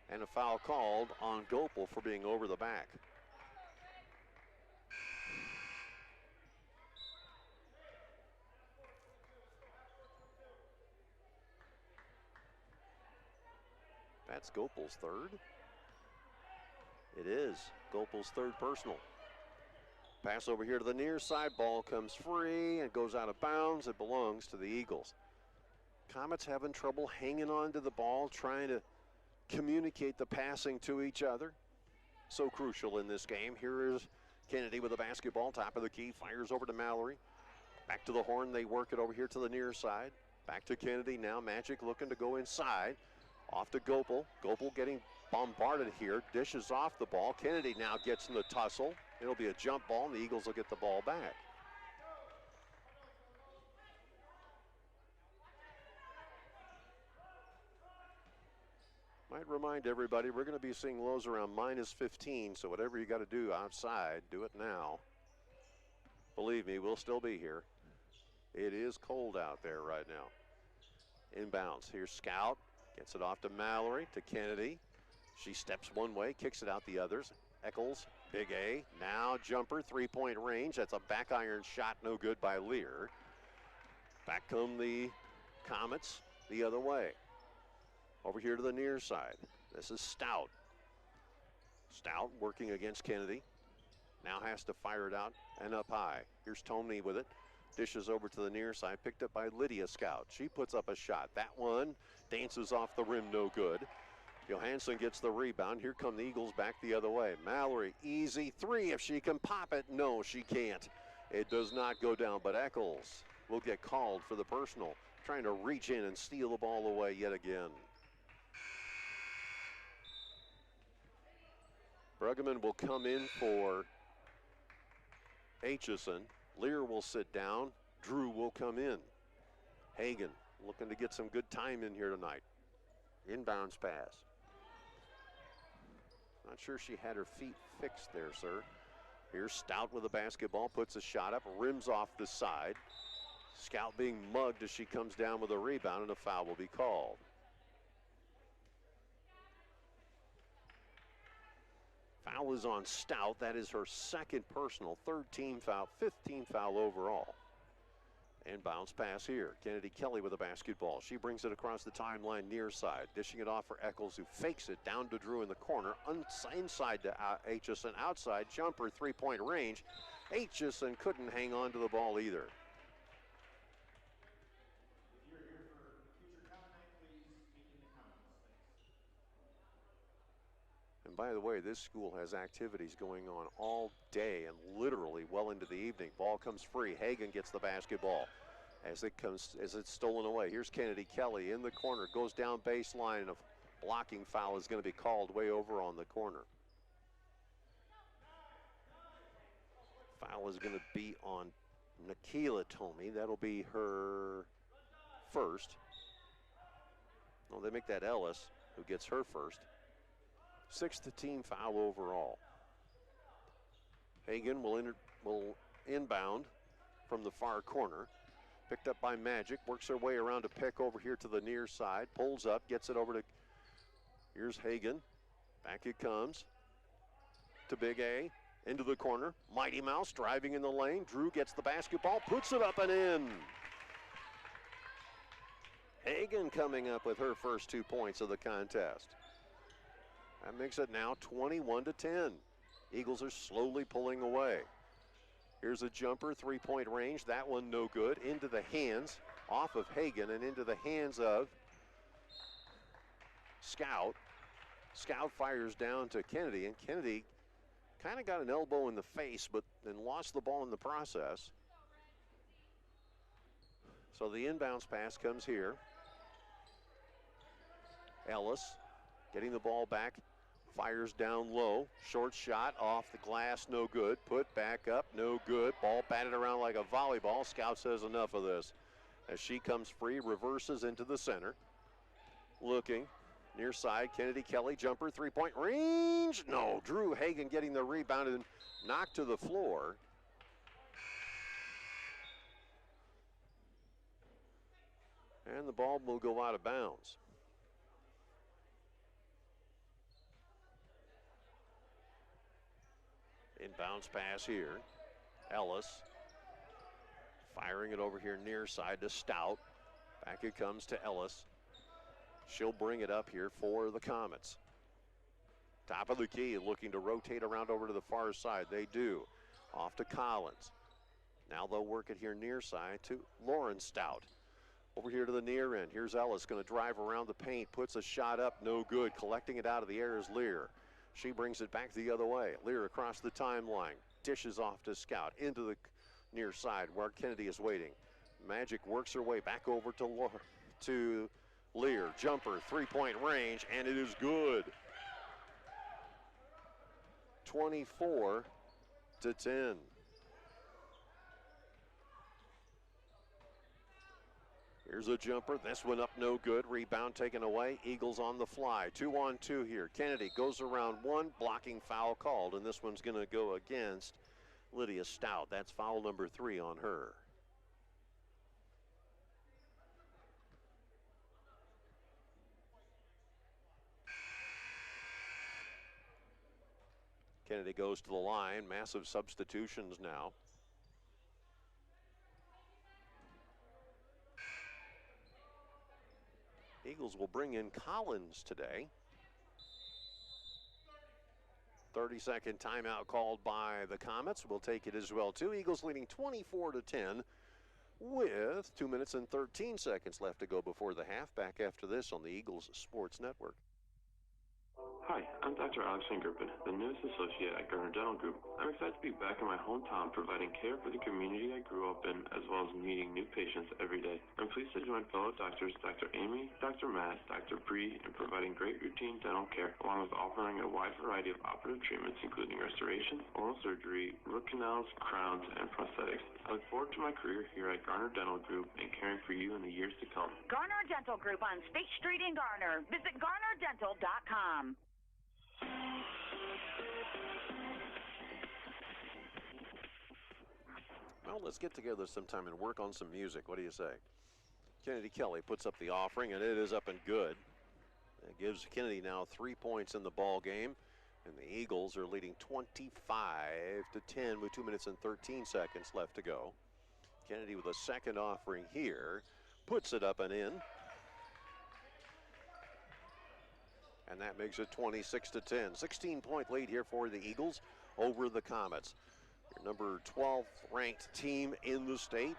And a foul called on Gopel for being over the back. That's Gopel's third. It is Gopel's third personal. Pass over here to the near side. Ball comes free and goes out of bounds. It belongs to the Eagles. Comets having trouble hanging on to the ball, trying to communicate the passing to each other. So crucial in this game. Here is Kennedy with the basketball, top of the key, fires over to Mallory. Back to the horn, they work it over here to the near side. Back to Kennedy now, Magic looking to go inside. Off to Gopel. Gopel getting bombarded here. Dishes off the ball. Kennedy now gets in the tussle. It'll be a jump ball, and the Eagles will get the ball back. Might remind everybody, we're going to be seeing lows around -15, so whatever you got to do outside, do it now. Believe me, we'll still be here. It is cold out there right now. Inbounds. Here's Scout. Gets it off to Mallory, to Kennedy. She steps one way, kicks it out the others. Eccles, big A. Now jumper, three-point range. That's a back iron shot, no good by Lear. Back come the Comets the other way. Over here to the near side. This is Stout. Stout working against Kennedy. Now has to fire it out and up high. Here's Tony with it. Dishes over to the near side, picked up by Lydia Scout. She puts up a shot. That one dances off the rim, no good. Johansson gets the rebound. Here come the Eagles back the other way. Mallory, easy three if she can pop it. No, she can't. It does not go down, but Eccles will get called for the personal, trying to reach in and steal the ball away yet again. Bruggeman will come in for Aitchison. Lear will sit down. Drew will come in. Hagan looking to get some good time in here tonight. Inbounds pass. Not sure she had her feet fixed there, sir. Here's Stout with the basketball, puts a shot up, rims off the side. Scout being mugged as she comes down with a rebound, and a foul will be called. Foul is on Stout. That is her second personal, third team foul, 15th foul overall. And bounce pass here. Kennedy Kelly with a basketball. She brings it across the timeline near side. Dishing it off for Eccles, who fakes it down to Drew in the corner. Inside to Aitchison. Outside jumper, three-point range. Aitchison couldn't hang on to the ball either. If you're here for future comment, please speak in the comments. Thanks. And by the way, this school has activities going on all day and literally well into the evening. Ball comes free. Hagan gets the basketball as it's stolen away. Here's Kennedy Kelly in the corner, goes down baseline, and a blocking foul is going to be called way over on the corner. Foul is going to be on Nikila Tomey. That'll be her first. Well, they make that Ellis, who gets her first. Sixth team foul overall. Hagan will inbound from the far corner. Picked up by Magic, works her way around to pick over here to the near side. Pulls up, gets it over to, here's Hagan. Back it comes to Big A, into the corner. Mighty Mouse driving in the lane. Drew gets the basketball, puts it up and in. Hagan coming up with her first 2 points of the contest. That makes it now 21-10. Eagles are slowly pulling away. Here's a jumper, three-point range. That one no good. Into the hands, off of Hagan and into the hands of Scout. Scout fires down to Kennedy, and Kennedy kind of got an elbow in the face, but then lost the ball in the process. So the inbounds pass comes here. Ellis getting the ball back, fires down low. Short shot off the glass, no good. Put back up, no good. Ball batted around like a volleyball. Scout says enough of this. As she comes free, reverses into the center. Looking, near side, Kennedy Kelly, jumper, three-point range. No, Drew Hagan getting the rebound and knocked to the floor. And the ball will go out of bounds. Inbounds pass here. Ellis firing it over here near side to Stout. Back it comes to Ellis. She'll bring it up here for the Comets. Top of the key, looking to rotate around over to the far side. They do. Off to Collins. Now they'll work it here near side to Lauren Stout. Over here to the near end. Here's Ellis going to drive around the paint. Puts a shot up, no good. Collecting it out of the air is Lear. She brings it back the other way. Lear across the timeline. Dishes off to Scout into the near side where Kennedy is waiting. Magic works her way back over to Lear. Jumper, three-point range, and it is good. 24-10. Here's a jumper. This one up no good. Rebound taken away. Eagles on the fly. 2-on-2 here. Kennedy goes around one. Blocking foul called, and this one's going to go against Lydia Stout. That's foul number 3 on her. Kennedy goes to the line. Massive substitutions now. Eagles will bring in Collins today. 30-second timeout called by the Comets. We'll take it as well, too. Eagles leading 24-10 with 2 minutes and 13 seconds left to go before the half. Back after this on the Eagles Sports Network. Hi, I'm Dr. Alexander Griffin, the newest associate at Garner Dental Group. I'm excited to be back in my hometown providing care for the community I grew up in, as well as meeting new patients every day. I'm pleased to join fellow doctors Dr. Amy, Dr. Matt, Dr. Bree in providing great routine dental care, along with offering a wide variety of operative treatments including restoration, oral surgery, root canals, crowns, and prosthetics. I look forward to my career here at Garner Dental Group and caring for you in the years to come. Garner Dental Group on State Street in Garner. Visit GarnerDental.com. Well, let's get together sometime and work on some music. What do you say? Kennedy Kelly puts up the offering, and it is up and good. It gives Kennedy now 3 points in the ball game, and the Eagles are leading 25-10 with 2 minutes and 13 seconds left to go. Kennedy with a second offering here. Puts it up and in. And that makes it 26-10. 16-point lead here for the Eagles over the Comets. Your number 12th ranked team in the state.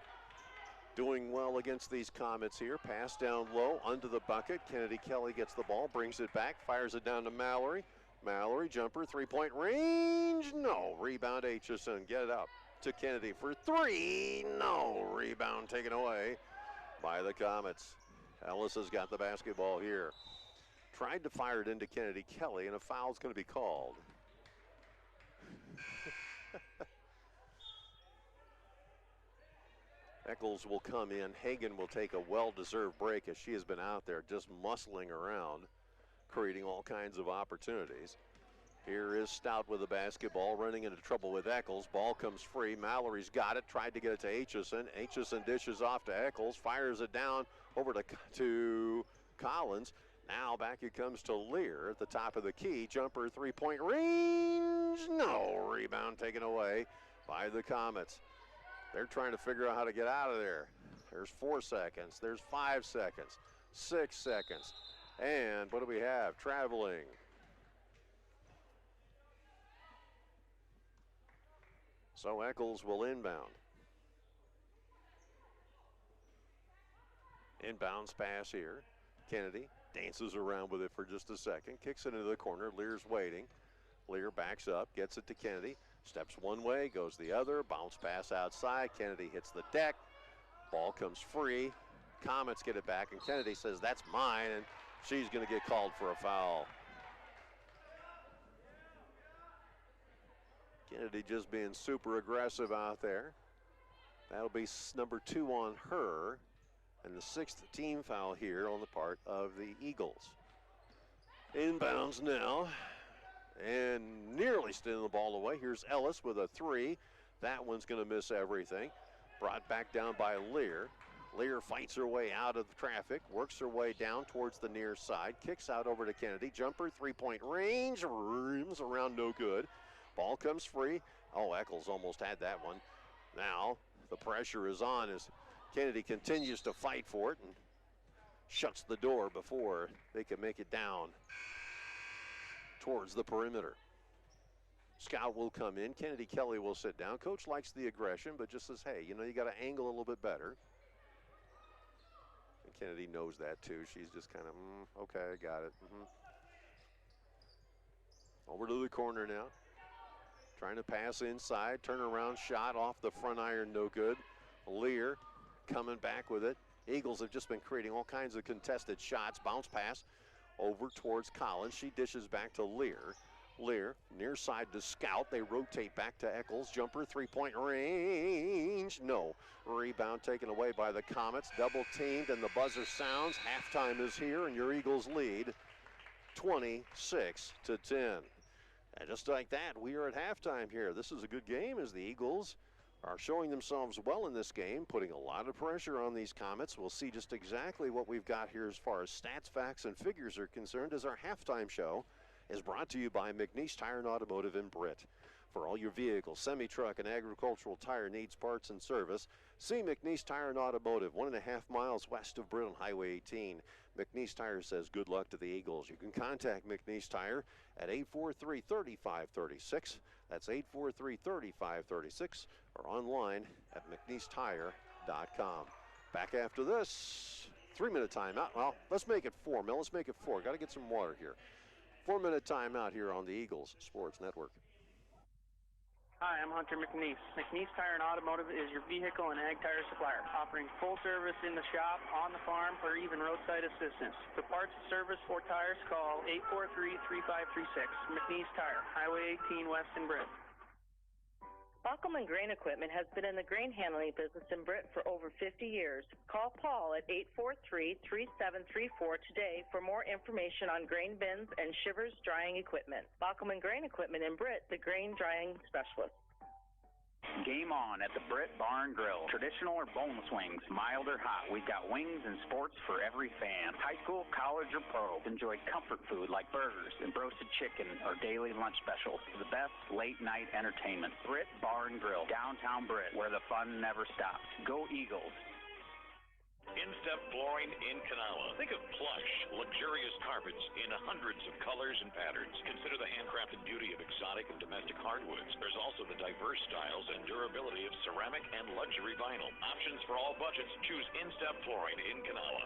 Doing well against these Comets here. Pass down low, under the bucket. Kennedy Kelly gets the ball, brings it back, fires it down to Mallory. Mallory, jumper, three-point range. No. Rebound, Aitchison. Get it up to Kennedy for three. No. Rebound taken away by the Comets. Ellis has got the basketball here. Tried to fire it into Kennedy Kelly, and a foul's going to be called. Eccles will come in. Hagan will take a well-deserved break as she has been out there just muscling around, creating all kinds of opportunities. Here is Stout with the basketball, running into trouble with Eccles. Ball comes free. Mallory's got it, tried to get it to Aitchison. Aitchison dishes off to Eccles, fires it down over to Collins. Now back it comes to Lear at the top of the key. Jumper, three-point range. No. Rebound taken away by the Comets. They're trying to figure out how to get out of there. There's 4 seconds. There's 5 seconds. 6 seconds. And what do we have? Traveling. So Eccles will inbound. Inbounds pass here. Kennedy dances around with it for just a second. Kicks it into the corner. Lear's waiting. Lear backs up, gets it to Kennedy. Steps one way, goes the other. Bounce pass outside. Kennedy hits the deck. Ball comes free. Comets get it back, and Kennedy says, "That's mine," and she's going to get called for a foul. Kennedy just being super aggressive out there. That'll be number 2 on her, and the 6th team foul here on the part of the Eagles. Inbounds now, and nearly stealing the ball away. Here's Ellis with a 3. That one's going to miss everything. Brought back down by Lear. Lear fights her way out of the traffic, works her way down towards the near side, kicks out over to Kennedy. Jumper, three-point range, rims around, no good. Ball comes free. Oh, Eccles almost had that one. Now the pressure is on as Kennedy continues to fight for it and shuts the door before they can make it down towards the perimeter. Scout will come in. Kennedy Kelly will sit down. Coach likes the aggression, but just says, hey, you got to angle a little bit better. And Kennedy knows that too. She's just kind of, okay, I got it. Over to the corner now. Trying to pass inside, turnaround shot off the front iron, no good. Lear coming back with it. Eagles have just been creating all kinds of contested shots. Bounce pass over towards Collins. She dishes back to Lear. Lear near side to Scout. They rotate back to Eccles. Jumper, three-point range. No. Rebound taken away by the Comets. Double teamed, and the buzzer sounds. Halftime is here, and your Eagles lead 26-10. And just like that, we are at halftime here. This is a good game as the Eagles are showing themselves well in this game, putting a lot of pressure on these Comets. We'll see just exactly what we've got here as far as stats, facts, and figures are concerned as our halftime show is brought to you by McNeese Tire and Automotive in Britt. For all your vehicle, semi-truck, and agricultural tire needs, parts, and service, see McNeese Tire and Automotive, 1.5 miles west of Britt on Highway 18. McNeese Tire says good luck to the Eagles. You can contact McNeese Tire at 843-3536. That's 843-3536, or online at McNeeseTire.com. Back after this, 3-minute timeout. Well, let's make it 4, Mel. Let's make it 4. Got to get some water here. 4-minute timeout here on the Eagles Sports Network. Hi, I'm Hunter McNeese. McNeese Tire and Automotive is your vehicle and ag tire supplier, offering full service in the shop, on the farm, or even roadside assistance. For parts, service, or tires, call 843-3536. McNeese Tire, Highway 18 West in Britt. Baukelman Grain Equipment has been in the grain handling business in Britt for over 50 years. Call Paul at 843-3734 today for more information on grain bins and shivers drying equipment. Baukelman Grain Equipment in Britt, the grain drying specialist. Game on at the Britt Bar and Grill. Traditional or boneless wings, mild or hot. We've got wings and sports for every fan. High school, college, or pro. Enjoy comfort food like burgers and roasted chicken or daily lunch specials. The best late night entertainment. Britt Bar and Grill, downtown Britt, where the fun never stops. Go Eagles. Instep Flooring in Kanawha. Think of plush, luxurious carpets in hundreds of colors and patterns. Consider the handcrafted beauty of exotic and domestic hardwoods. There's also the diverse styles and durability of ceramic and luxury vinyl. Options for all budgets. Choose Instep Flooring in Kanawha.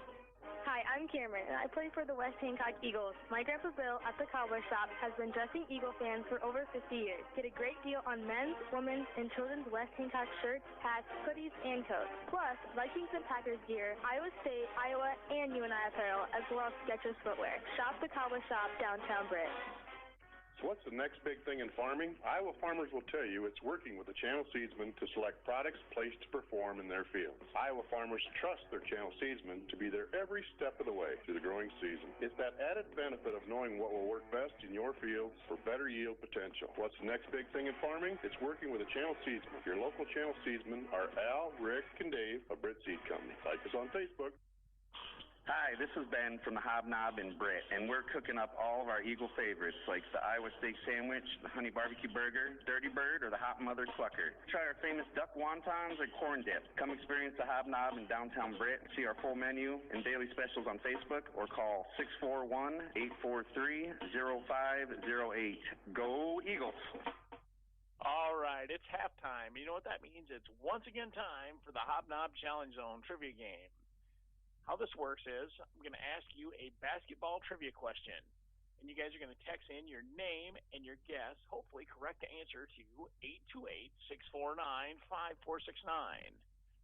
Hi, I'm Cameron, and I play for the West Hancock Eagles. My Grandpa Bill at the Cowboy Shop has been dressing Eagle fans for over 50 years. Get a great deal on men's, women's, and children's West Hancock shirts, hats, hoodies, and coats. Plus, Vikings and Packers gear, Iowa State, Iowa, and UNI apparel, as well as Skechers footwear. Shop the Cowboy Shop, downtown Britt. So what's the next big thing in farming? Iowa farmers will tell you it's working with the channel seedsmen to select products placed to perform in their fields. Iowa farmers trust their channel seedsmen to be there every step of the way through the growing season. It's that added benefit of knowing what will work best in your fields for better yield potential. What's the next big thing in farming? It's working with a channel seedsman. Your local channel seedsmen are Al, Rick, and Dave of Britt Seed Company. Like us on Facebook. Hi, this is Ben from the Hobnob in Britt, and we're cooking up all of our Eagle favorites like the Iowa steak sandwich, the honey barbecue burger, Dirty Bird, or the Hot Mother Clucker. Try our famous duck wontons or corn dip. Come experience the Hobnob in downtown Britt. See our full menu and daily specials on Facebook or call 641-843-0508. Go Eagles! All right, it's halftime. You know what that means? It's once again time for the Hobnob Challenge Zone trivia game. How this works is I'm going to ask you a basketball trivia question, and you guys are going to text in your name and your guess, hopefully correct answer, to 828-649-5469.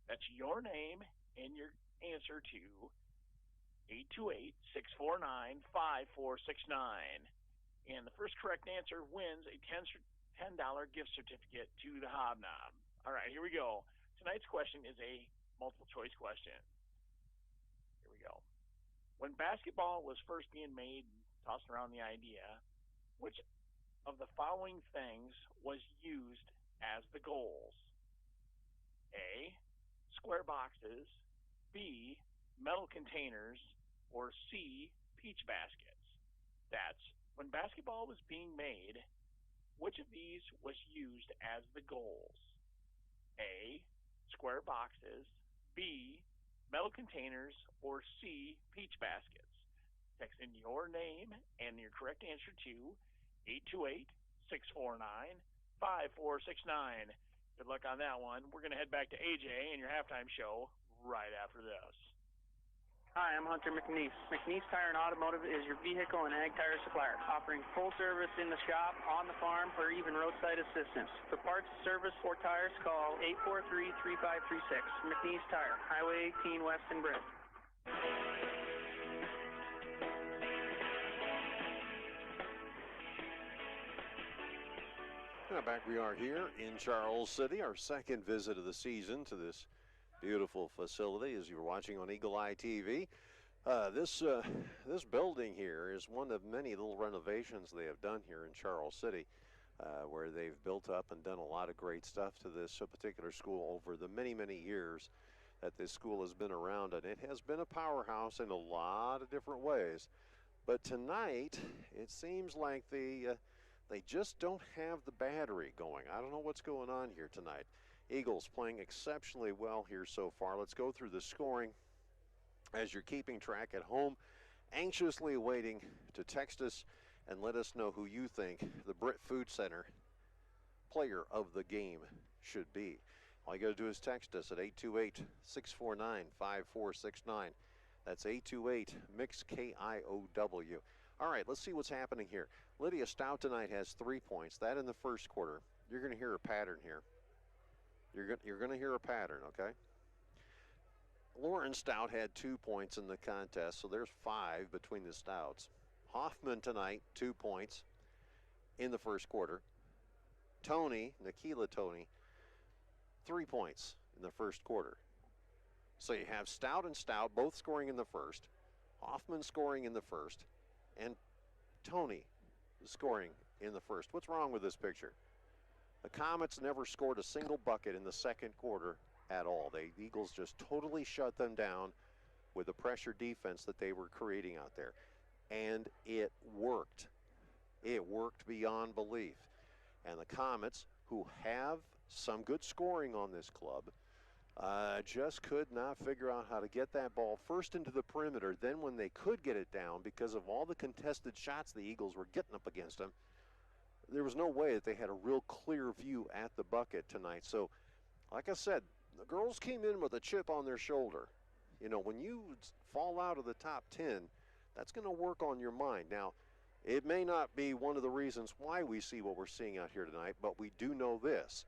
That's your name and your answer to 828-649-5469. And the first correct answer wins a $10 gift certificate to the Hobnob. All right, here we go. Tonight's question is a multiple choice question. When basketball was first being made, tossing around the idea, which of the following things was used as the goals? A, square boxes, B, metal containers, or C, peach baskets? That's when basketball was being made, which of these was used as the goals? A, square boxes, B, metal containers, or C, peach baskets? Text in your name and your correct answer to 828-649-5469. Good luck on that one. We're going to head back to AJ and your halftime show right after this. Hi, I'm Hunter McNeese. McNeese Tire and Automotive is your vehicle and ag tire supplier, offering full service in the shop, on the farm, or even roadside assistance. For parts, service, or tires, call 843-3536. McNeese Tire, Highway 18 West in Britt. Now back we are here in Charles City, our second visit of the season to this beautiful facility as you're watching on Eagle Eye TV. This building here is one of many little renovations they have done here in Charles City, where they've built up and done a lot of great stuff to this particular school over the many, many years that this school has been around, and it has been a powerhouse in a lot of different ways. But tonight, it seems like they just don't have the battery going. I don't know what's going on here tonight. Eagles playing exceptionally well here so far. Let's go through the scoring as you're keeping track at home, anxiously waiting to text us and let us know who you think the Britt Food Center player of the game should be. All you got to do is text us at 828-649-5469. That's 828-MIX-KIOW. All right, let's see what's happening here. Lydia Stout tonight has 3 points. That in the first quarter. You're going to hear a pattern here. You're going to hear a pattern, okay? Lauren Stout had 2 points in the contest, so there's 5 between the Stouts. Hoffman tonight, 2 points in the first quarter. Nikila Tony, 3 points in the first quarter. So you have Stout and Stout both scoring in the first, Hoffman scoring in the first, and Tony scoring in the first. What's wrong with this picture? The Comets never scored a single bucket in the second quarter at all. The Eagles just totally shut them down with the pressure defense that they were creating out there. And it worked. It worked beyond belief. And the Comets, who have some good scoring on this club, just could not figure out how to get that ball first into the perimeter. Then when they could get it down, because of all the contested shots the Eagles were getting up against them, there was no way that they had a real clear view at the bucket tonight. So, like I said, the girls came in with a chip on their shoulder. You know, when you fall out of the top 10, that's going to work on your mind. Now, it may not be one of the reasons why we see what we're seeing out here tonight, but we do know this.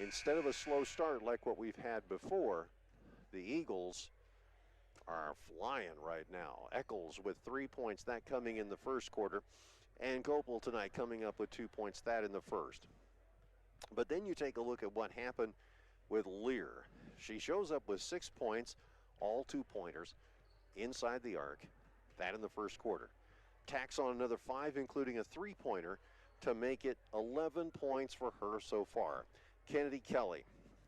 Instead of a slow start like what we've had before, the Eagles are flying right now. Eccles with 3 points, that coming in the first quarter. And Gopel tonight coming up with 2 points, that in the first. But then you take a look at what happened with Lear. She shows up with 6 points, all 2-pointers, inside the arc, that in the first quarter. Tacks on another 5, including a 3-pointer, to make it 11 points for her so far. Kennedy Kelly,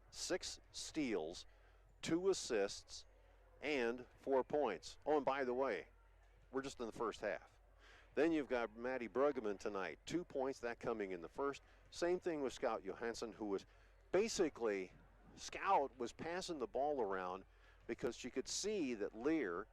6 steals, 2 assists, and 4 points. Oh, and by the way, we're just in the first half. Then you've got Maddie Bruggeman tonight, 2 points, that coming in the first. Same thing with Scout Johansson, who was basically, Scout was passing the ball around because she could see that Lear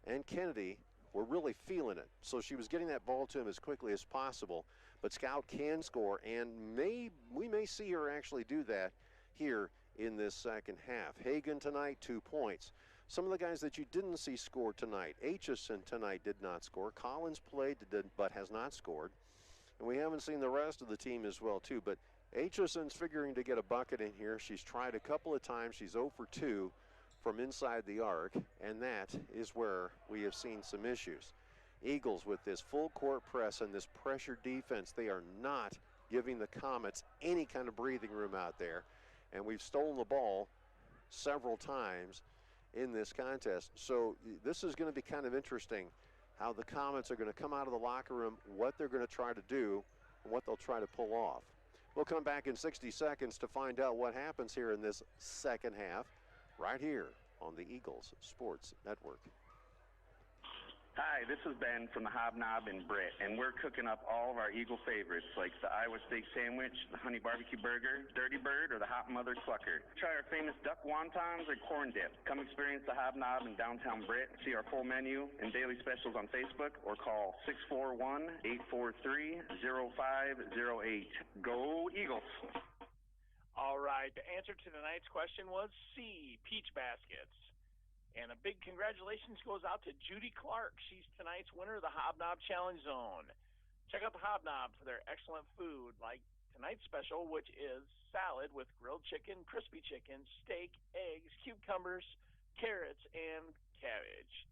and Kennedy were really feeling it. So she was getting that ball to him as quickly as possible. But Scout can score, and we may see her actually do that here in this second half. Hagan tonight, 2 points. Some of the guys that you didn't see score tonight. Aitchison tonight did not score. Collins played but has not scored. And we haven't seen the rest of the team as well, too. But Aitchison's figuring to get a bucket in here. She's tried a couple of times. She's 0 for 2 from inside the arc, and that is where we have seen some issues. Eagles with this full court press and this pressure defense, they are not giving the Comets any kind of breathing room out there. And we've stolen the ball several times in this contest. So this is going to be kind of interesting how the Comets are going to come out of the locker room, what they're going to try to do, and what they'll try to pull off. We'll come back in 60 seconds to find out what happens here in this second half, right here on the Eagles Sports Network. Hi, this is Ben from the Hobnob in Britt, and we're cooking up all of our Eagle favorites like the Iowa steak sandwich, the honey barbecue burger, Dirty Bird, or the Hot Mother Clucker. Try our famous duck wontons or corn dip. Come experience the Hobnob in downtown Britt. See our full menu and daily specials on Facebook, or call 641-843-0508. Go Eagles! All right, the answer to tonight's question was C, peach baskets. And a big congratulations goes out to Judy Clark. She's tonight's winner of the Hobnob Challenge Zone. Check out the Hobnob for their excellent food, like tonight's special, which is salad with grilled chicken, crispy chicken, steak, eggs, cucumbers, carrots, and cabbage.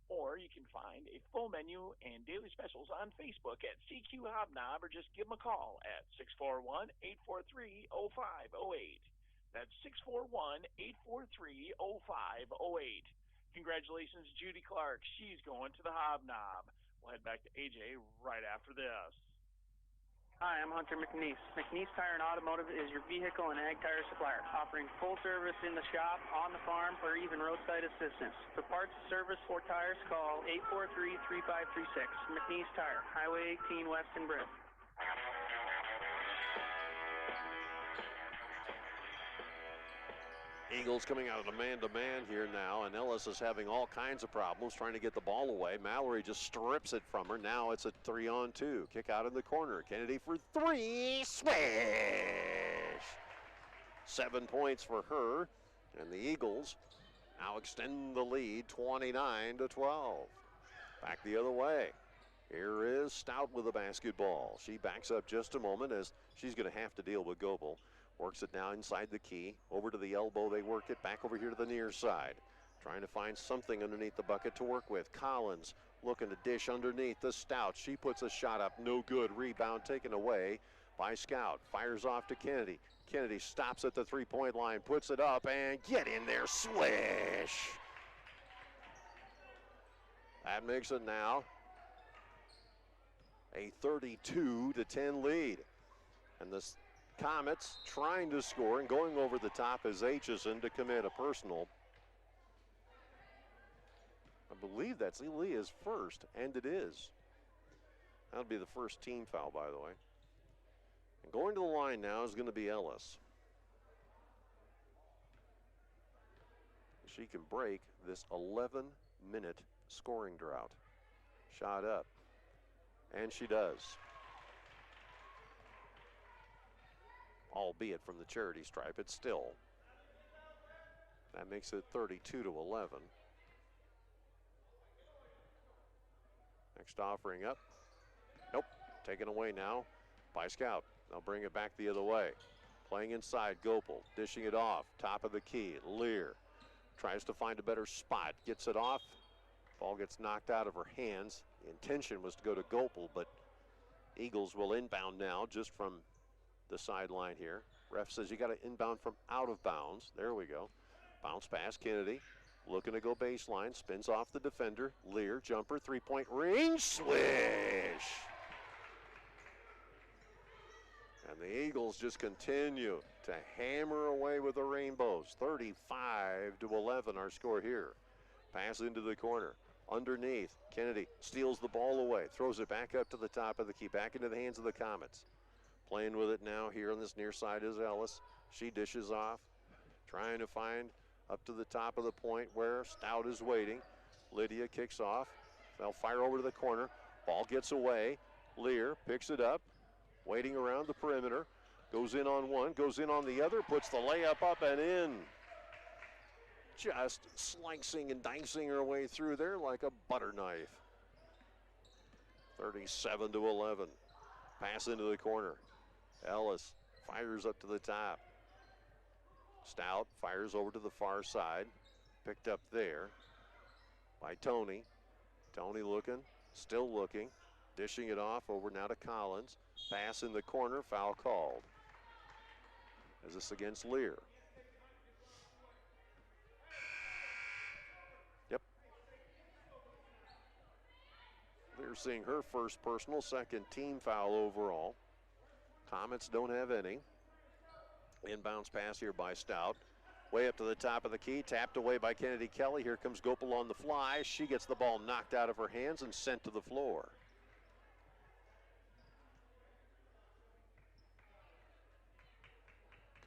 Or you can find a full menu and daily specials on Facebook at CQ Hobnob, or just give them a call at 641-843-0508. That's 641-843-0508. Congratulations, Judy Clark. She's going to the Hobnob. We'll head back to AJ right after this. Hi, I'm Hunter McNeese. McNeese Tire and Automotive is your vehicle and ag tire supplier, offering full service in the shop, on the farm, or even roadside assistance. For parts, service, or tires, call 843-3536. McNeese Tire, Highway 18 West in Britt. Eagles coming out of the man-to-man here now, and Ellis is having all kinds of problems trying to get the ball away. Mallory just strips it from her. Now it's a 3-on-2. Kick out in the corner. Kennedy for 3. Swish! 7 points for her, and the Eagles now extend the lead 29-12. Back the other way. Here is Stout with the basketball. She backs up just a moment as she's going to have to deal with Goebel. Works it now inside the key. Over to the elbow, they work it back over here to the near side. Trying to find something underneath the bucket to work with. Collins looking to dish underneath the Stout. She puts a shot up, no good. Rebound taken away by Scout. Fires off to Kennedy. Kennedy stops at the three-point line, puts it up, and get in there, swish! That makes it now a 32-10 lead. And this Comets trying to score, and going over the top is Aitchison to commit a personal. I believe that's Elia's first, and it is. That'll be the first team foul, by the way. And going to the line now is going to be Ellis. She can break this 11-minute scoring drought. Shot up, and she does. Albeit from the charity stripe, it's still. That makes it 32-11. Next offering up. Nope, taken away now by Scout. They'll bring it back the other way. Playing inside, Gopal, dishing it off. Top of the key, Lear. Tries to find a better spot, gets it off. Ball gets knocked out of her hands. The intention was to go to Gopal, but Eagles will inbound now just from the sideline here. Ref says you got to inbound from out of bounds. There we go. Bounce pass, Kennedy. Looking to go baseline, spins off the defender. Lear, jumper, three-point range, swish! And the Eagles just continue to hammer away with the Rainbows. 35-11 our score here. Pass into the corner. Underneath, Kennedy steals the ball away, throws it back up to the top of the key, back into the hands of the Comets. Playing with it now here on this near side is Ellis. She dishes off, trying to find up to the top of the point where Stout is waiting. Lydia kicks off. They'll fire over to the corner. Ball gets away. Lear picks it up, waiting around the perimeter. Goes in on one, goes in on the other, puts the layup up and in. Just slicing and dicing her way through there like a butter knife. 37-11. Pass into the corner. Ellis fires up to the top. Stout fires over to the far side. Picked up there by Tony. Tony looking, still looking. Dishing it off over now to Collins. Pass in the corner, foul called. Is this against Lear? Yep. Lear seeing her first personal, second team foul overall. Comets don't have any. Inbounds pass here by Stout. Way up to the top of the key, tapped away by Kennedy Kelly. Here comes Gopal on the fly. She gets the ball knocked out of her hands and sent to the floor.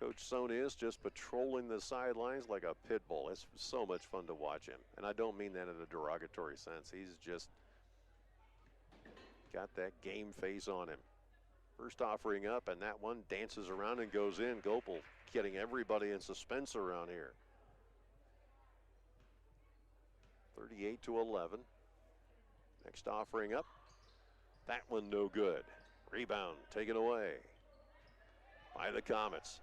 Coach Sony is just patrolling the sidelines like a pit bull. It's so much fun to watch him. And I don't mean that in a derogatory sense. He's just got that game face on him. First offering up, and that one dances around and goes in. Gopal getting everybody in suspense around here. 38-11. Next offering up. That one no good. Rebound taken away by the Comets.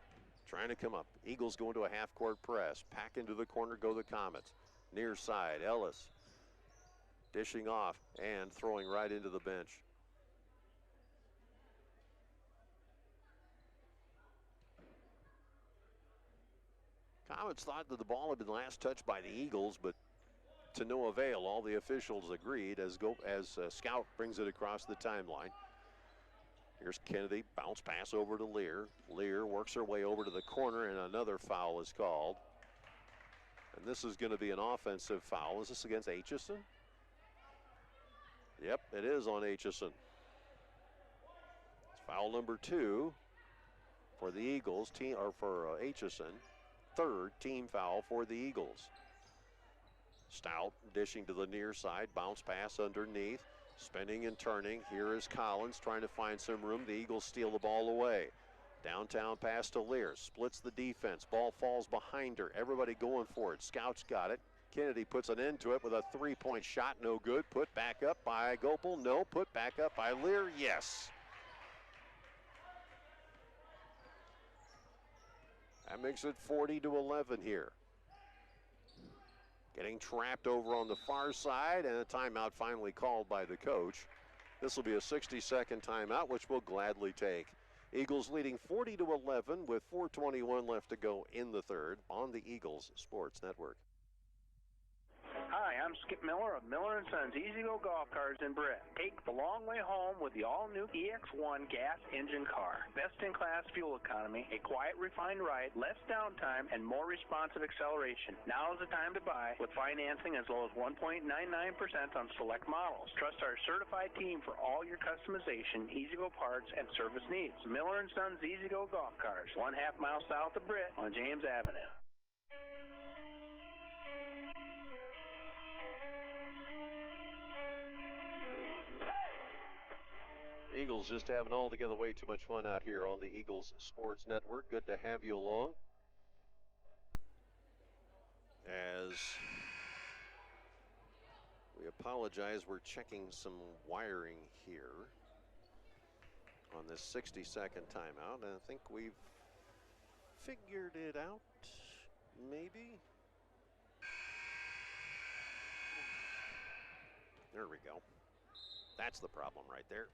Trying to come up. Eagles go into a half-court press. Pack into the corner, go the Comets. Near side, Ellis dishing off and throwing right into the bench. Comets thought that the ball had been last touched by the Eagles, but to no avail. All the officials agreed as Scout brings it across the timeline. Here's Kennedy, bounce pass over to Lear. Lear works her way over to the corner, and another foul is called. And this is going to be an offensive foul. Is this against Aitchison? Yep, it is on Aitchison. It's foul number 2 for the Eagles, for Aitchison. Third team foul for the Eagles. Stout dishing to the near side, bounce pass underneath. Spinning and turning. Here is Collins trying to find some room. The Eagles steal the ball away. Downtown pass to Lear. Splits the defense. Ball falls behind her. Everybody going for it. Scout's got it. Kennedy puts an end to it with a three-point shot. No good. Put back up by Gopal. No. Put back up by Lear. Yes. That makes it 40-11 here. Getting trapped over on the far side, and a timeout finally called by the coach. This will be a 60-second timeout, which we'll gladly take. Eagles leading 40-11 with 4:21 left to go in the third on the Eagles Sports Network. Hi, I'm Skip Miller of Miller & Sons Easy-Go Golf Cars in Britt. Take the long way home with the all-new EX1 gas engine car. Best-in-class fuel economy, a quiet, refined ride, less downtime, and more responsive acceleration. Now is the time to buy with financing as low as 1.99% on select models. Trust our certified team for all your customization, easy-go parts, and service needs. Miller & Sons Easy-Go Golf Cars, 1/2 mile south of Britt on James Avenue. Eagles just having altogether way too much fun out here on the Eagles Sports Network. Good to have you along. As we apologize, we're checking some wiring here on this 60-second timeout. And I think we've figured it out, maybe. There we go. That's the problem right there.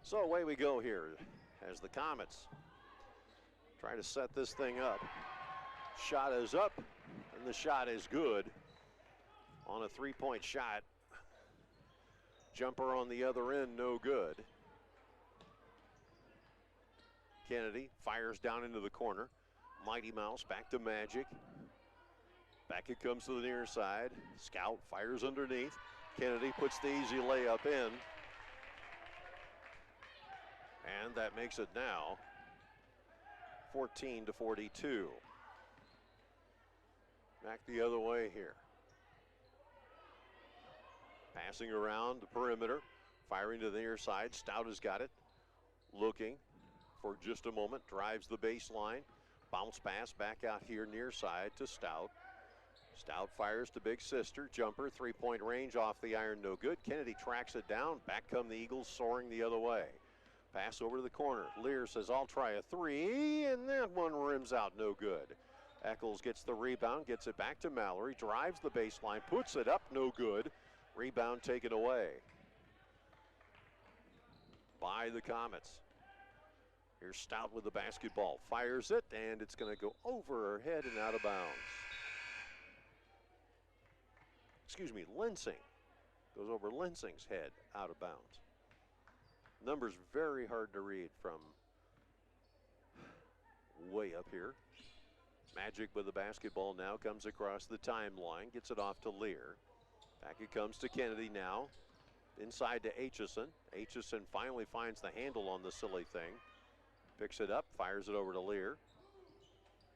So away we go here as the Comets try to set this thing up. Shot is up, and the shot is good on a three-point shot. Jumper on the other end, no good. Kennedy fires down into the corner. Mighty Mouse back to Magic. Back it comes to the near side. Scout fires underneath. Kennedy puts the easy layup in. And that makes it now 14-42. Back the other way here. Passing around the perimeter. Firing to the near side. Stout has got it. Looking for just a moment. Drives the baseline. Bounce pass back out here near side to Stout. Stout fires to Big Sister. Jumper, three-point range off the iron, no good. Kennedy tracks it down. Back come the Eagles soaring the other way. Pass over to the corner. Lear says, I'll try a three, and that one rims out, no good. Eccles gets the rebound, gets it back to Mallory, drives the baseline, puts it up, no good. Rebound taken away by the Comets. Here's Stout with the basketball. Fires it, and it's going to go over her head and out of bounds. Excuse me, Lensing. Goes over Lensing's head, out of bounds. Numbers very hard to read from way up here. Magic with the basketball now comes across the timeline, gets it off to Lear. Back it comes to Kennedy now. Inside to Aitchison. Aitchison finally finds the handle on the silly thing. Picks it up, fires it over to Lear.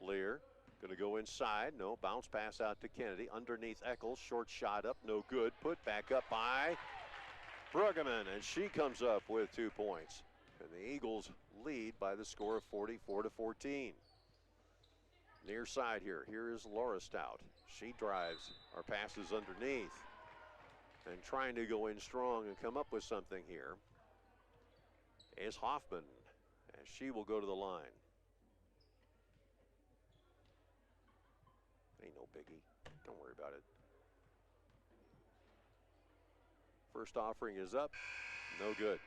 Lear going to go inside. No, bounce pass out to Kennedy. Underneath Eccles, short shot up, no good. Put back up by Bruggeman, and she comes up with 2 points. And the Eagles lead by the score of 44-14. Near side here. Here is Laura Stout. She drives or passes underneath and trying to go in strong and come up with something here is Hoffman, as she will go to the line. Ain't no biggie. Don't worry about it. First offering is up. No good.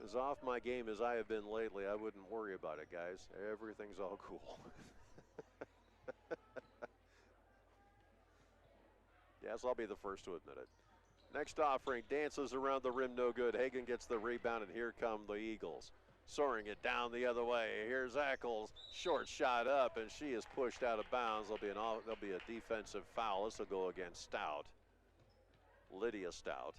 As off my game as I have been lately, I wouldn't worry about it, guys. Everything's all cool. Yes, I'll be the first to admit it. Next offering, dances around the rim, no good. Hagan gets the rebound, and here come the Eagles. Soaring it down the other way. Here's Eccles, short shot up, and she is pushed out of bounds. There'll be a defensive foul. This will go against Stout, Lydia Stout.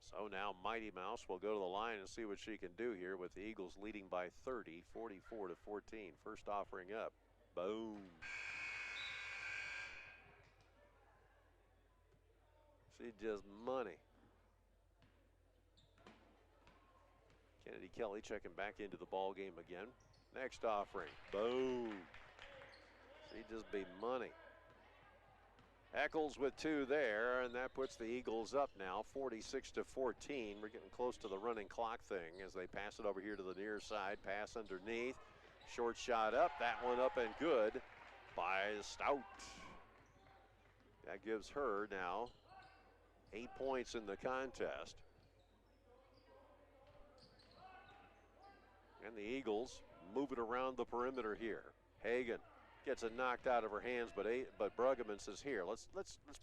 So now Mighty Mouse will go to the line and see what she can do here with the Eagles leading by 30, 44-14. First offering up. Boom. She's just money. Kennedy Kelly checking back into the ball game again. Next offering. Boom. She just be money. Eccles with 2 there, and that puts the Eagles up now 46-14. We're getting close to the running clock thing as they pass it over here to the near side. Pass underneath. Short shot up. That one up and good by Stout. That gives her now 8 points in the contest. And the Eagles move it around the perimeter here. Hagan gets it knocked out of her hands, but Bruggeman says, here, let's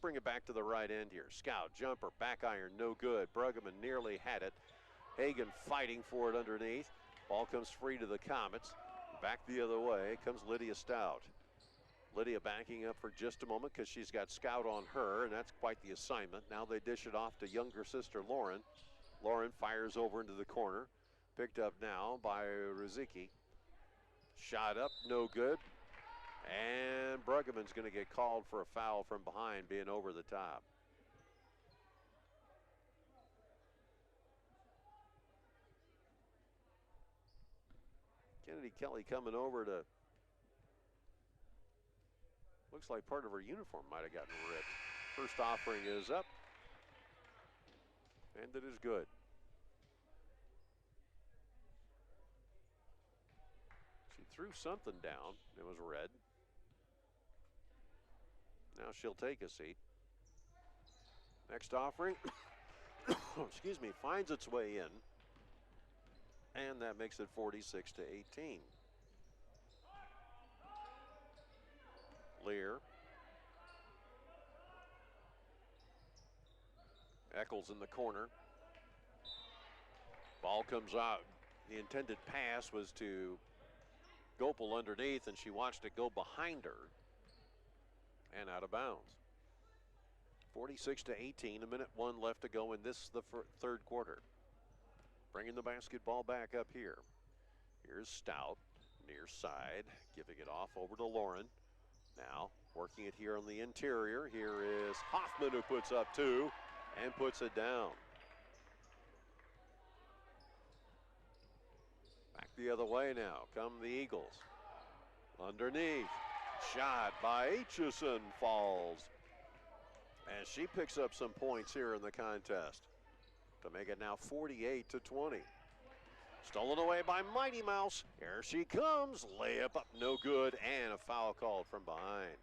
bring it back to the right end here. Scout, jumper, back iron, no good. Bruggeman nearly had it. Hagan fighting for it underneath. Ball comes free to the Comets. Back the other way comes Lydia Stout. Lydia backing up for just a moment because she's got Scout on her, and that's quite the assignment. Now they dish it off to younger sister Lauren. Lauren fires over into the corner. Picked up now by Riziki. Shot up, no good. And Bruggeman's going to get called for a foul from behind, being over the top. Kennedy Kelly coming over to, looks like part of her uniform might have gotten ripped. First offering is up, and it is good. She threw something down, it was red. Now she'll take a seat. Next offering, excuse me, finds its way in. And that makes it 46-18. Lear. Eccles in the corner. Ball comes out. The intended pass was to Gopal underneath, and she watched it go behind her and out of bounds. 46-18, a minute 1 left to go in this, the third quarter. Bringing the basketball back up here. Here's Stout, near side, giving it off over to Lauren. Now, working it here on the interior. Here is Hoffman, who puts up 2 and puts it down. Back the other way now, come the Eagles. Underneath, shot by Aitchison falls. And she picks up some points here in the contest to make it now 48-20. Stolen away by Mighty Mouse. Here she comes. Layup up, no good, and a foul called from behind.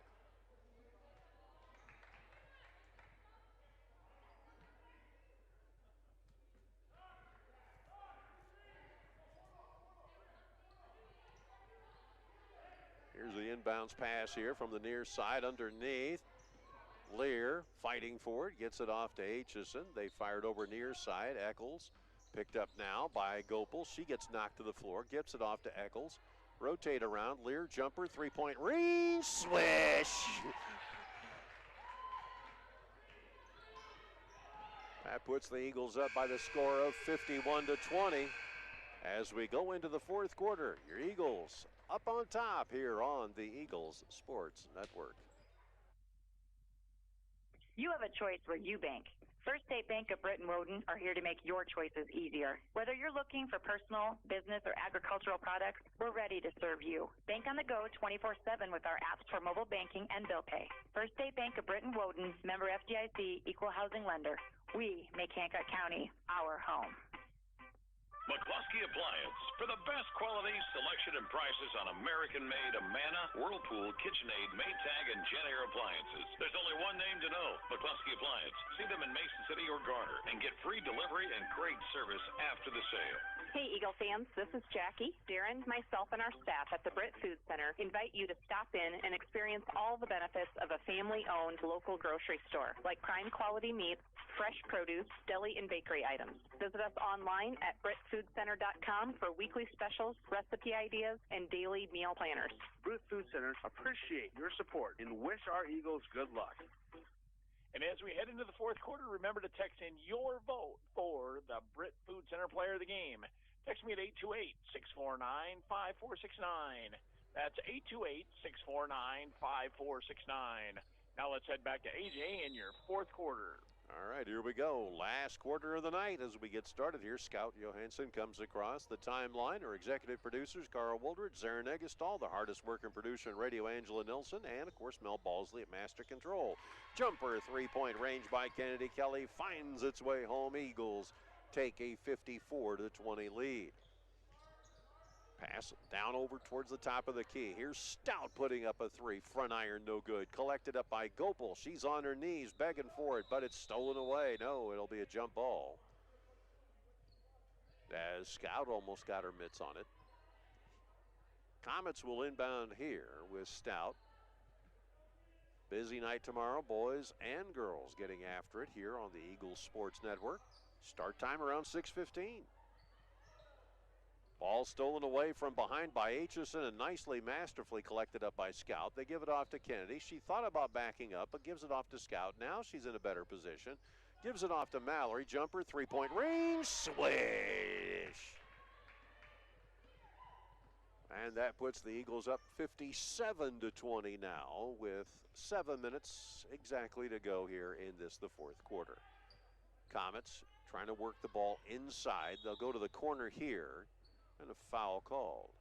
Here's the inbounds pass here from the near side underneath. Lear fighting for it, gets it off to Aitchison. They fired over near side. Eccles picked up now by Gopal. She gets knocked to the floor, gets it off to Eccles. Rotate around, Lear jumper, 3-point range, swish. That puts the Eagles up by the score of 51-20. As we go into the fourth quarter, your Eagles up on top here on the Eagles Sports Network. You have a choice where you bank. First State Bank of Britain Woden are here to make your choices easier. Whether you're looking for personal, business, or agricultural products, we're ready to serve you. Bank on the go 24/7 with our apps for mobile banking and bill pay. First State Bank of Britain Woden, member FDIC, equal housing lender. We make Hancock County our home. McCluskey Appliance for the best quality, selection, and prices on American-made Amana, Whirlpool, KitchenAid, Maytag, and Genair appliances. There's only one name to know, McCluskey Appliance. See them in Mason City or Garner and get free delivery and great service after the sale. Hey, Eagle fans, this is Jackie. Darren, myself, and our staff at the Britt Food Center invite you to stop in and experience all the benefits of a family-owned local grocery store, like prime quality meats, fresh produce, deli, and bakery items. Visit us online at BrittFoodCenter.com for weekly specials, recipe ideas, and daily meal planners. Britt Food Center appreciate your support and wish our Eagles good luck. And as we head into the fourth quarter, remember to text in your vote for the Britt Food Center Player of the Game. Text me at 828-649-5469. That's 828-649-5469. Now let's head back to AJ in your fourth quarter. All right, here we go. Last quarter of the night as we get started here. Scout Johansson comes across the timeline. Our executive producers, Carl Woldred, Zarin Eggestal, the hardest working producer in radio, Angela Nilsson, and, of course, Mel Balsley at Master Control. Jumper, 3-point range by Kennedy Kelly, finds its way home. Eagles take a 54-20 lead. Pass down over towards the top of the key. Here's Stout putting up a three. Front iron, no good. Collected up by Gopal. She's on her knees begging for it, but it's stolen away. No, it'll be a jump ball. As Scout almost got her mitts on it. Comets will inbound here with Stout. Busy night tomorrow, boys and girls getting after it here on the Eagles Sports Network. Start time around 6:15. Ball stolen away from behind by Aitchison and nicely, masterfully collected up by Scout. They give it off to Kennedy. She thought about backing up, but gives it off to Scout. Now she's in a better position. Gives it off to Mallory. Jumper, three-point range, swish. And that puts the Eagles up 57-20 now with 7 minutes exactly to go here in the fourth quarter. Comets trying to work the ball inside. They'll go to the corner here. And a foul called.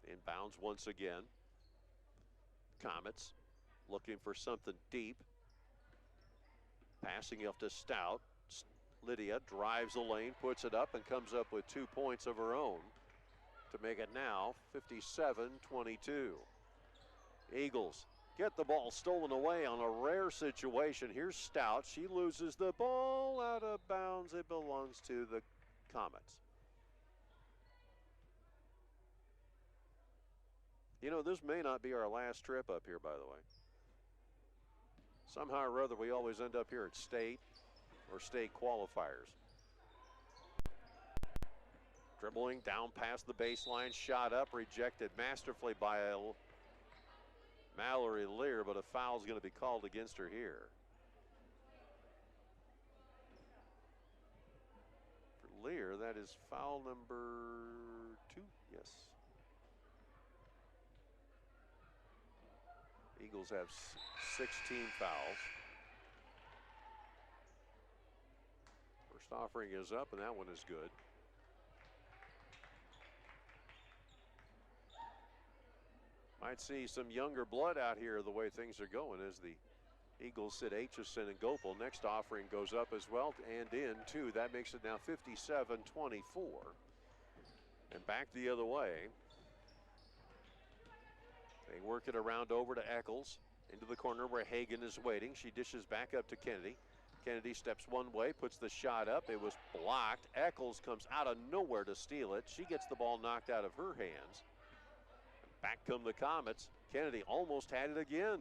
Inbounds once again. Comets looking for something deep. Passing up to Stout. Lydia drives the lane, puts it up, and comes up with 2 points of her own to make it now 57-22. Eagles get the ball stolen away on a rare situation. Here's Stout. She loses the ball out of bounds. It belongs to the Comets. You know, this may not be our last trip up here, by the way. Somehow or other, we always end up here at state or state qualifiers. Dribbling down past the baseline, shot up, rejected masterfully by Mallory Lear, but a foul's going to be called against her here. For Lear, that is foul number 2. Yes. Eagles have 16 fouls. First offering is up, and that one is good. Might see some younger blood out here the way things are going as the Eagles sit Aitchison and Gopal. Next offering goes up as well and in too. That makes it now 57-24. And back the other way. They work it around over to Eccles into the corner where Hagan is waiting. She dishes back up to Kennedy. Kennedy steps one way, puts the shot up. It was blocked. Eccles comes out of nowhere to steal it. She gets the ball knocked out of her hands. Back come the Comets. Kennedy almost had it again.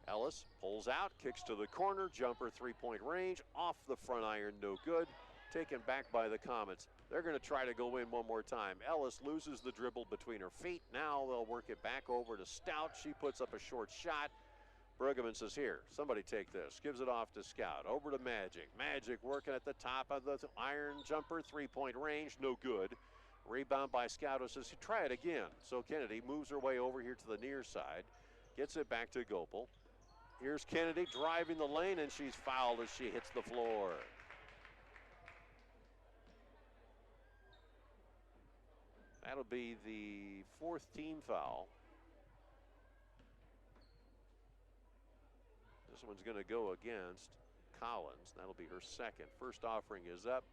Ellis pulls out, kicks to the corner, jumper, three-point range, off the front iron, no good. Taken back by the Comets. They're going to try to go in one more time. Ellis loses the dribble between her feet. Now they'll work it back over to Stout. She puts up a short shot. Bruggeman says, here, somebody take this. Gives it off to Scout. Over to Magic. Magic working at the top of the iron, jumper, three-point range, no good. Rebound by Scout, who says, try it again. So Kennedy moves her way over here to the near side. Gets it back to Gopal. Here's Kennedy driving the lane, and she's fouled as she hits the floor. That'll be the 4th team foul. This one's going to go against Collins. That'll be her second. First offering is up.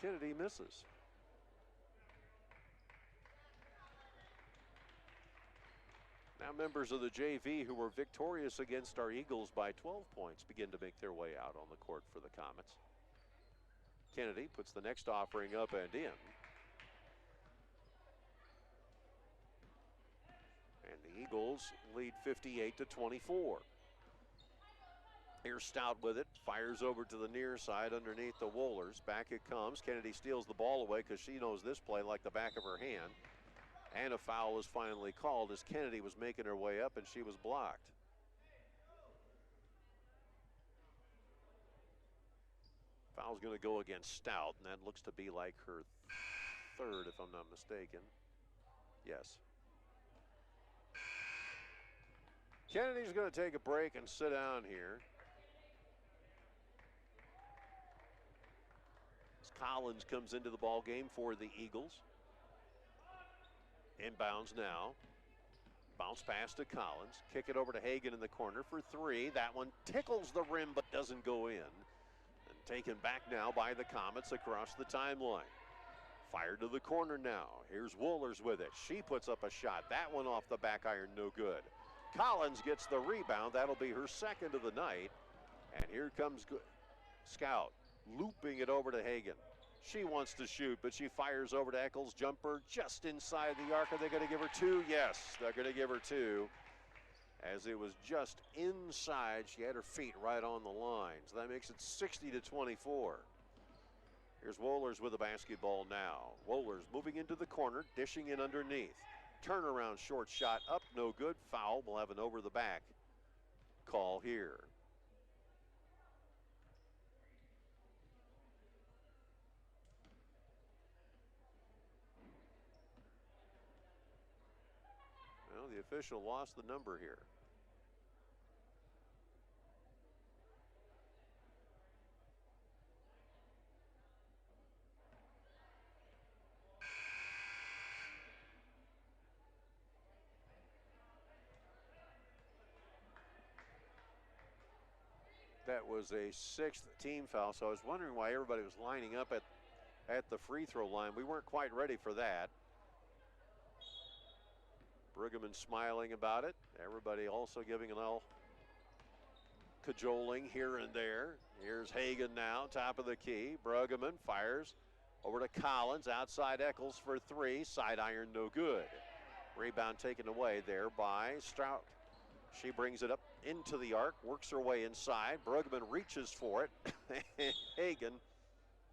Kennedy misses. Now members of the JV who were victorious against our Eagles by 12 points begin to make their way out on the court for the Comets. Kennedy puts the next offering up and in. And the Eagles lead 58-24. Here's Stout with it, fires over to the near side underneath the Wohlers. Back it comes. Kennedy steals the ball away because she knows this play like the back of her hand. And a foul was finally called as Kennedy was making her way up and she was blocked. Foul's going to go against Stout, and that looks to be like her 3rd, if I'm not mistaken. Yes. Kennedy's going to take a break and sit down here. As Collins comes into the ball game for the Eagles. Inbounds now. Bounce pass to Collins. Kick it over to Hagan in the corner for three. That one tickles the rim but doesn't go in. And taken back now by the Comets across the timeline. Fired to the corner now. Here's Wohlers with it. She puts up a shot. That one off the back iron, no good. Collins gets the rebound. That'll be her second of the night. And here comes Scout, looping it over to Hagan. She wants to shoot, but she fires over to Eccles. Jumper just inside the arc. Are they going to give her two? Yes, they're going to give her two. As it was just inside, she had her feet right on the line. So that makes it 60-24. Here's Wohlers with the basketball now. Wohlers moving into the corner, dishing in underneath. Turnaround short shot up, no good. Foul. We'll have an over the back call here. Well, the official lost the number here. That was a sixth team foul, so I was wondering why everybody was lining up at the free throw line. We weren't quite ready for that. Brueggemann smiling about it. Everybody also giving a little cajoling here and there. Here's Hagan now, top of the key. Brueggemann fires over to Collins, outside Eccles for three. Side iron, no good. Rebound taken away there by Strout. She brings it up into the arc, works her way inside. Brueggemann reaches for it. Hagan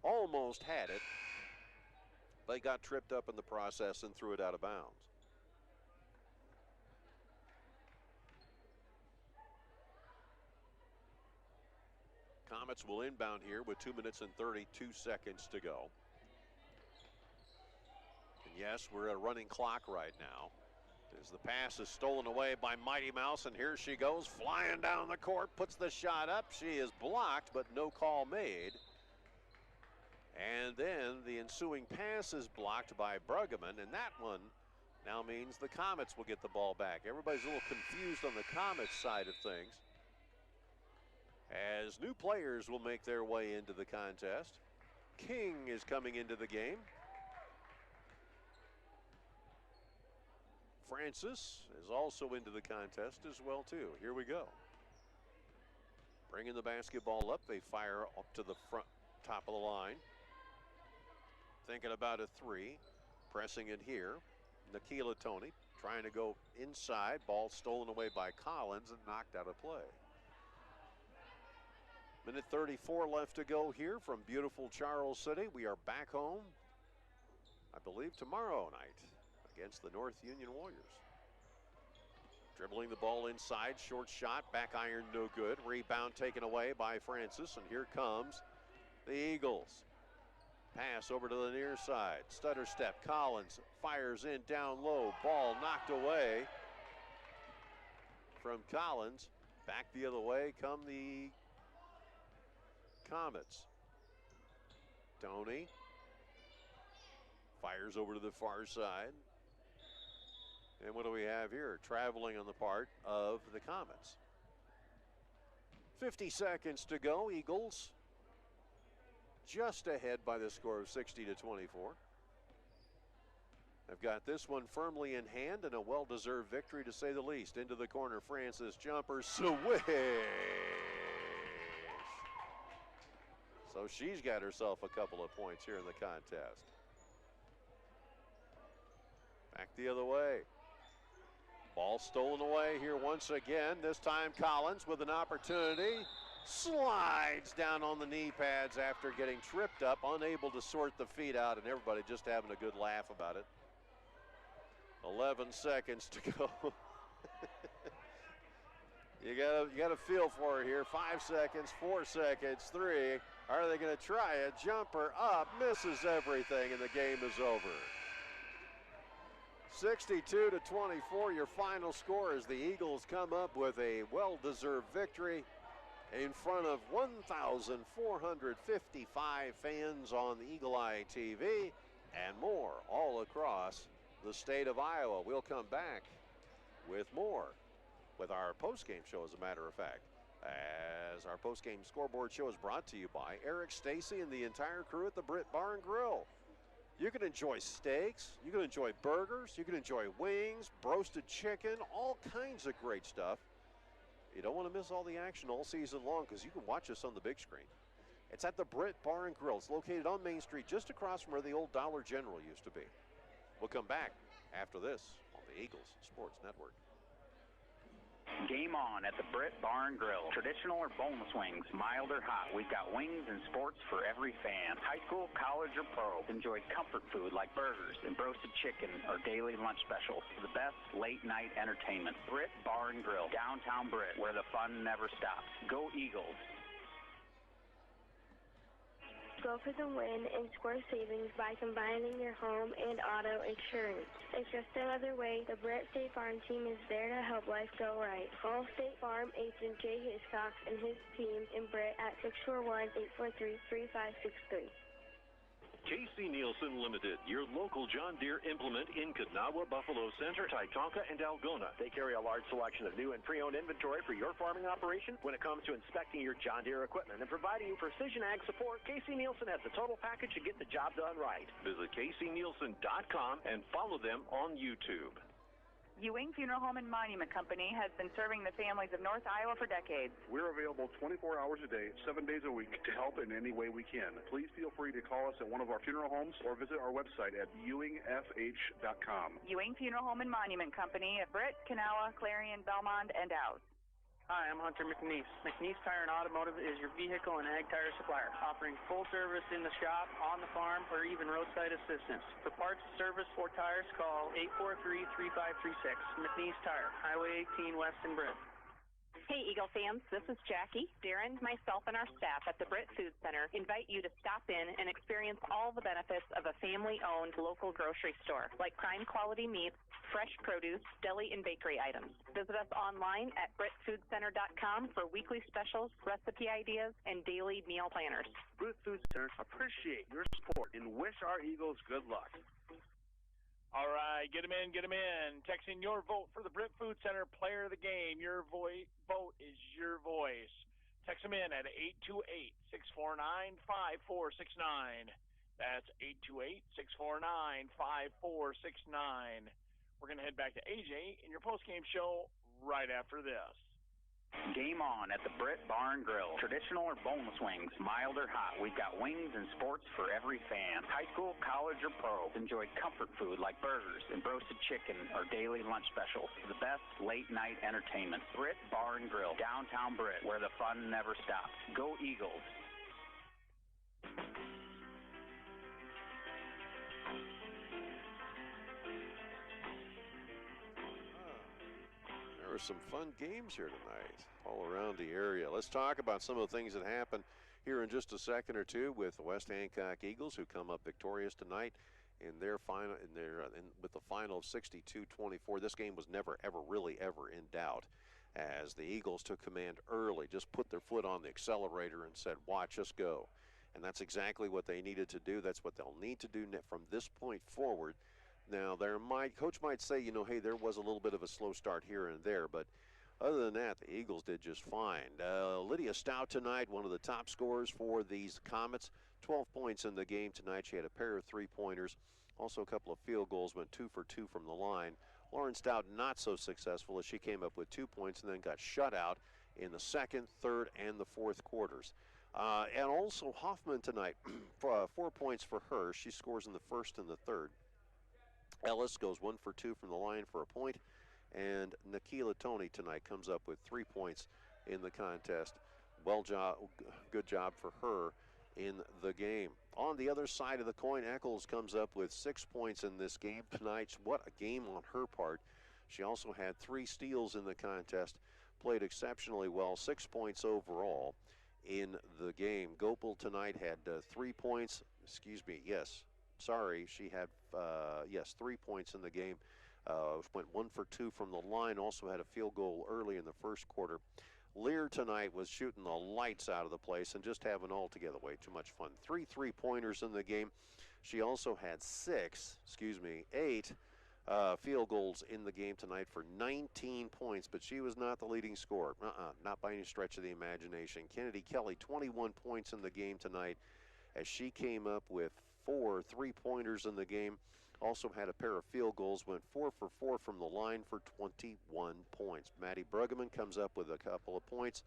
almost had it, but got tripped up in the process and threw it out of bounds. Comets will inbound here with 2 minutes and 32 seconds to go. And yes, we're at a running clock right now. As the pass is stolen away by Mighty Mouse, and here she goes, flying down the court, puts the shot up. She is blocked, but no call made. And then the ensuing pass is blocked by Brueggemann, and that one now means the Comets will get the ball back. Everybody's a little confused on the Comets side of things, as new players will make their way into the contest. King is coming into the game. Francis is also into the contest as well too. Here we go. Bringing the basketball up, they fire up to the front, top of the line. Thinking about a three, pressing it here. Nikila Tony trying to go inside, ball stolen away by Collins and knocked out of play. Minute 34 left to go here from beautiful Charles City. We are back home, I believe, tomorrow night against the North Union Warriors. Dribbling the ball inside, short shot, back iron, no good. Rebound taken away by Francis, and here comes the Eagles. Pass over to the near side, stutter step, Collins fires in down low, ball knocked away from Collins. Back the other way come the Comets. Tony fires over to the far side. And what do we have here? Traveling on the part of the Comets. 50 seconds to go. Eagles just ahead by the score of 60-24. They've got this one firmly in hand and a well-deserved victory to say the least. Into the corner, Francis jumper, swish. So she's got herself a couple of points here in the contest. Back the other way. Ball stolen away here once again. This time Collins with an opportunity. Slides down on the knee pads after getting tripped up, unable to sort the feet out, and everybody just having a good laugh about it. 11 seconds to go. You gotta feel for her here. 5 seconds, 4 seconds, 3. Are they gonna try a jumper up? Misses everything, and the game is over. 62-24, your final score as the Eagles come up with a well-deserved victory in front of 1,455 fans on the Eagle Eye TV and more all across the state of Iowa. We'll come back with more with our post-game show, as a matter of fact. As our post-game scoreboard show is brought to you by Eric Stacy and the entire crew at the Britt Bar and Grill. You can enjoy steaks, you can enjoy burgers, you can enjoy wings, roasted chicken, all kinds of great stuff. You don't want to miss all the action all season long because you can watch us on the big screen. It's at the Britt Bar and Grill. It's located on Main Street, just across from where the old Dollar General used to be. We'll come back after this on the Eagles Sports Network. Game on at the Britt Bar and Grill. Traditional or boneless wings, mild or hot. We've got wings and sports for every fan. High school, college, or pro. Enjoy comfort food like burgers and roasted chicken or daily lunch specials. The best late night entertainment. Britt Bar and Grill, downtown Britt, where the fun never stops. Go Eagles. Go for the win and score savings by combining your home and auto insurance. If you're still other way, the Brett State Farm team is there to help life go right. Call State Farm agent Jay Hiscox and his team in Brett at 641-843-3563. K.C. Nielsen Limited, your local John Deere implement in Kanawha, Buffalo Center, Titonka, and Algona. They carry a large selection of new and pre-owned inventory for your farming operation. When it comes to inspecting your John Deere equipment and providing you precision ag support, K.C. Nielsen has the total package to get the job done right. Visit kcnielsen.com and follow them on YouTube. Ewing Funeral Home and Monument Company has been serving the families of North Iowa for decades. We're available 24 hours a day, 7 days a week to help in any way we can. Please feel free to call us at one of our funeral homes or visit our website at ewingfh.com. Ewing Funeral Home and Monument Company at Britt, Kanawha, Clarion, Belmont, and Ouse. Hi, I'm Hunter McNeese. McNeese Tire and Automotive is your vehicle and ag tire supplier, offering full service in the shop, on the farm, or even roadside assistance. For parts, service, or tires, call 843-3536. McNeese Tire, Highway 18 West in Britt. Hey, Eagle fans, this is Jackie. Darren, myself, and our staff at the Britt Food Center invite you to stop in and experience all the benefits of a family-owned local grocery store, like prime-quality meats, fresh produce, deli, and bakery items. Visit us online at BrittFoodCenter.com for weekly specials, recipe ideas, and daily meal planners. Britt Food Center appreciate your support and wish our Eagles good luck. All right, get them in, get them in. Text in your vote for the Britt Food Center Player of the Game. Your vote is your voice. Text them in at 828-649-5469. That's 828-649-5469. We're going to head back to AJ in your postgame show right after this. Game on at the Britt Bar and Grill. Traditional or boneless wings, mild or hot. We've got wings and sports for every fan. High school, college, or pro. Enjoy comfort food like burgers and roasted chicken or daily lunch specials. The best late night entertainment. Britt Bar and Grill, downtown Britt, where the fun never stops. Go Eagles. There are some fun games here tonight all around the area. Let's talk about some of the things that happened here in just a second or two with the West Hancock Eagles, who come up victorious tonight in their final, with the final of 62-24. This game was never, ever, really ever in doubt, as the Eagles took command early, just put their foot on the accelerator and said, "Watch us go." And that's exactly what they needed to do. That's what they'll need to do from this point forward. Now, coach might say, hey, there was a little bit of a slow start here and there, but other than that, the Eagles did just fine. Lydia Stout tonight, one of the top scorers for these Comets, 12 points in the game tonight. She had a pair of three-pointers, also a couple of field goals, went 2 for 2 from the line. Lauren Stout not so successful, as she came up with 2 points and then got shut out in the second, third, and the fourth quarters. And also Hoffman tonight, 4 points for her. She scores in the first and the third. Ellis goes 1 for 2 from the line for a point, and Nikila Tony tonight comes up with 3 points in the contest. Good job for her in the game. On the other side of the coin, Eccles comes up with 6 points in this game tonight. What a game on her part. She also had 3 steals in the contest, played exceptionally well, 6 points overall in the game. Gopal tonight had 3 points. She had 3 points in the game. Went 1 for 2 from the line, also had a field goal early in the first quarter. Lear tonight was shooting the lights out of the place and just having altogether way too much fun. 3 3-pointers in the game. She also had 8 field goals in the game tonight for 19 points, but she was not the leading scorer. Not by any stretch of the imagination. Kennedy Kelly, 21 points in the game tonight as she came up with 4 3-pointers in the game. Also had a pair of field goals, went 4 for 4 from the line for 21 points. Maddie Bruggeman comes up with a couple of points.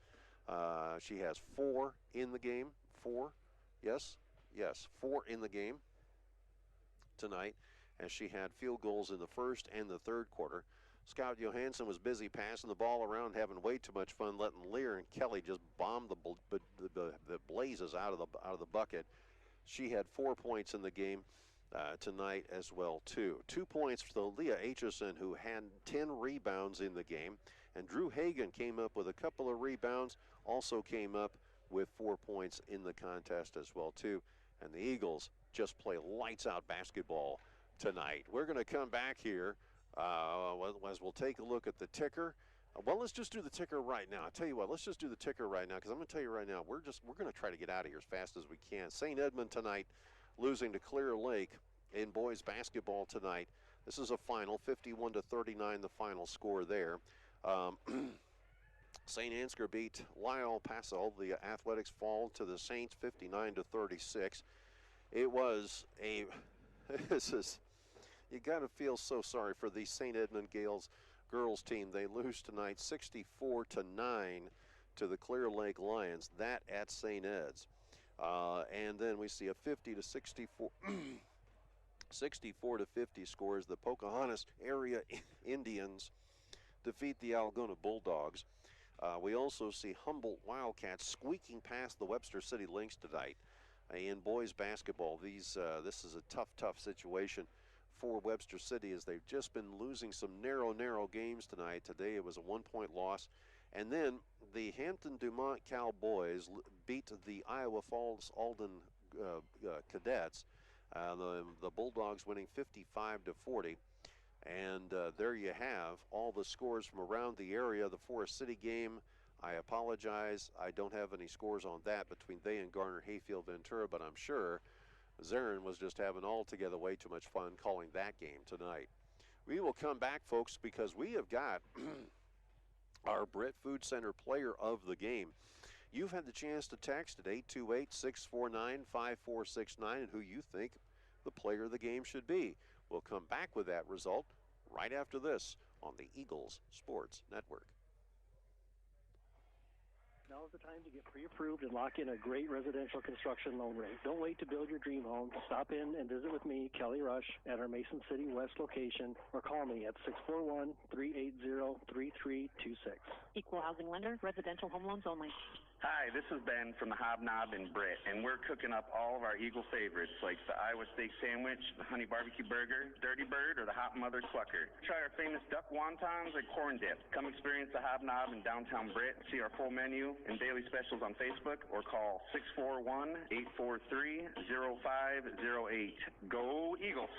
She has 4 in the game. 4, yes, 4 in the game tonight, as she had field goals in the first and the third quarter. Scout Johansson was busy passing the ball around, having way too much fun, letting Lear and Kelly just bomb the blazes out of the bucket. She had 4 points in the game tonight as well, too. 2 points for Leah Aitchison, who had 10 rebounds in the game. And Drew Hagan came up with a couple of rebounds, also came up with 4 points in the contest as well, too. And the Eagles just play lights-out basketball tonight. We're going to come back here as we'll take a look at the ticker. Well, let's just do the ticker right now. I tell you what, let's just do the ticker right now, because I'm going to tell you right now, we're going to try to get out of here as fast as we can. St. Edmund tonight losing to Clear Lake in boys basketball tonight. This is a final, 51-39, the final score there. St. Ansgar beat Lyle Paso. The Athletics fall to the Saints 59-36. It was a you got to feel so sorry for the St. Edmund Gales girls team. They lose tonight 64-9 to the Clear Lake Lions, that at St. Ed's. And then we see a 50-64 64-50 scores. The Pocahontas area Indians defeat the Algona Bulldogs. We also see Humboldt Wildcats squeaking past the Webster City Lynx tonight in boys basketball. This is a tough situation for Webster City, as they've just been losing some narrow games tonight. Today it was a 1-point loss. And then the Hampton-Dumont Cowboys beat the Iowa Falls Alden Cadets. The Bulldogs winning 55-40. And there you have all the scores from around the area. The Forest City game, I apologize, I don't have any scores on that between they and Garner Hayfield Ventura, but I'm sure Zarin was just having altogether way too much fun calling that game tonight. We will come back, folks, because we have got our Britt Food Center player of the game. You've had the chance to text at 828-649-5469 and who you think the player of the game should be. We'll come back with that result right after this on the Eagles Sports Network. Now is the time to get pre-approved and lock in a great residential construction loan rate. Don't wait to build your dream home. Stop in and visit with me, Kelly Rush, at our Mason City West location, or call me at 641-380-3326. Equal housing lender, residential home loans only. Hi, this is Ben from the Hobnob in Britt, and we're cooking up all of our Eagle favorites like the Iowa steak sandwich, the honey barbecue burger, Dirty Bird, or the Hot Mother Clucker. Try our famous duck wontons and corn dip. Come experience the Hobnob in downtown Britt. See our full menu and daily specials on Facebook, or call 641-843-0508. Go Eagles!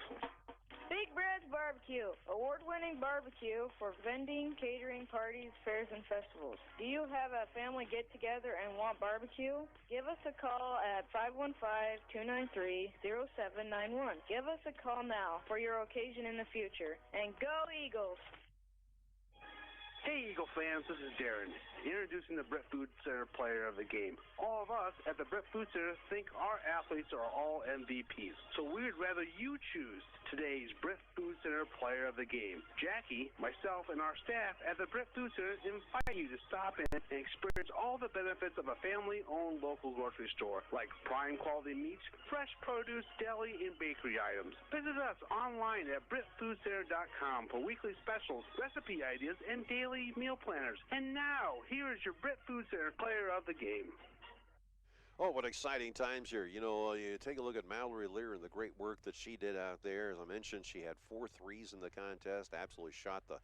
Big Brad's Barbecue, award-winning barbecue for vending, catering, parties, fairs, and festivals. Do you have a family get-together and want barbecue? Give us a call at 515-293-0791. Give us a call now for your occasion in the future. And go Eagles! Hey Eagle fans, this is Darren, introducing the Britt Food Center player of the game. All of us at the Britt Food Center think our athletes are all MVPs, so we would rather you choose today's Britt Food Center player of the game. Jackie, myself, and our staff at the Britt Food Center invite you to stop in and experience all the benefits of a family-owned local grocery store, like prime quality meats, fresh produce, deli, and bakery items. Visit us online at BrittFoodCenter.com for weekly specials, recipe ideas, and daily meal planners. And now, here is your Britt Food Center player of the game. Oh, what exciting times here. You know, you take a look at Mallory Lear and the great work that she did out there. As I mentioned, she had 4 threes in the contest, absolutely shot the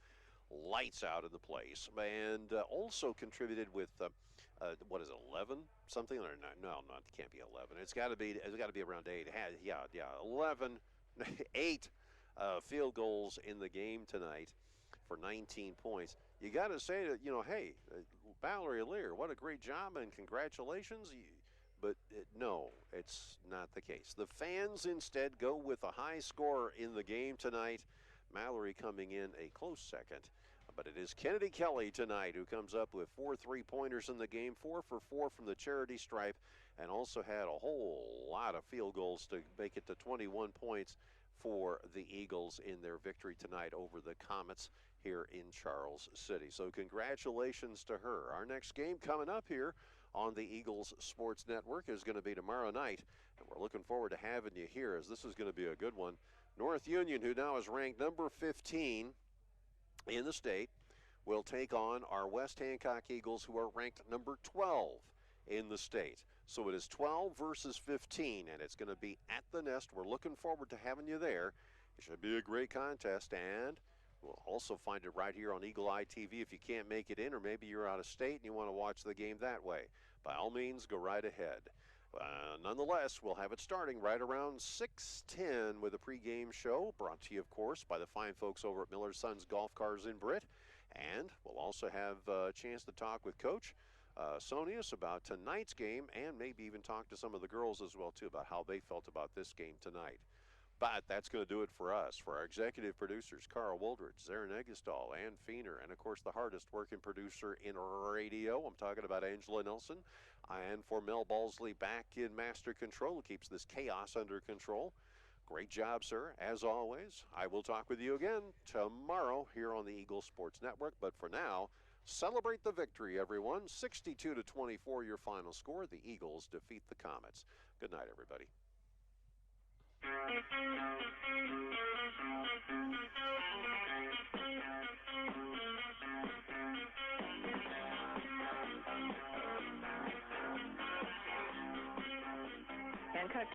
lights out of the place, and also contributed with, 11? Something? Or no, it can't be 11. It's got to be around 8. It had, 11, 8 field goals in the game tonight for 19 points. You got to say that, hey, Mallory Lear, what a great job and congratulations. But no, it's not the case. The fans instead go with a high scorer in the game tonight. Mallory coming in a close second. But it is Kennedy Kelly tonight who comes up with 4 3-pointers in the game, 4 for 4 from the charity stripe, and also had a whole lot of field goals to make it to 21 points for the Eagles in their victory tonight over the Comets here in Charles City. So congratulations to her. Our next game coming up here on the Eagles Sports Network is going to be tomorrow night, and we're looking forward to having you here, as this is going to be a good one. North Union, who now is ranked number 15 in the state, will take on our West Hancock Eagles, who are ranked number 12 in the state. So it is 12 versus 15, and it's going to be at the Nest. We're looking forward to having you there. It should be a great contest, and we'll also find it right here on Eagle Eye TV if you can't make it in, or maybe you're out of state and you want to watch the game that way. By all means, go right ahead. Nonetheless, we'll have it starting right around 6:10 with a pregame show, brought to you, of course, by the fine folks over at Miller Sons Golf Cars in Britt. And we'll also have a chance to talk with Coach Sonius about tonight's game, and maybe even talk to some of the girls as well, too, about how they felt about this game tonight. But that's going to do it for us. For our executive producers, Carl Woldridge, Zarin Eggestal, Ann Feener, and, of course, the hardest working producer in radio, I'm talking about Angela Nelson. And for Mel Balsley back in master control, who keeps this chaos under control. Great job, sir, as always. I will talk with you again tomorrow here on the Eagles Sports Network. But for now, celebrate the victory, everyone. 62-24 your final score. The Eagles defeat the Comets. Good night, everybody. Hancock.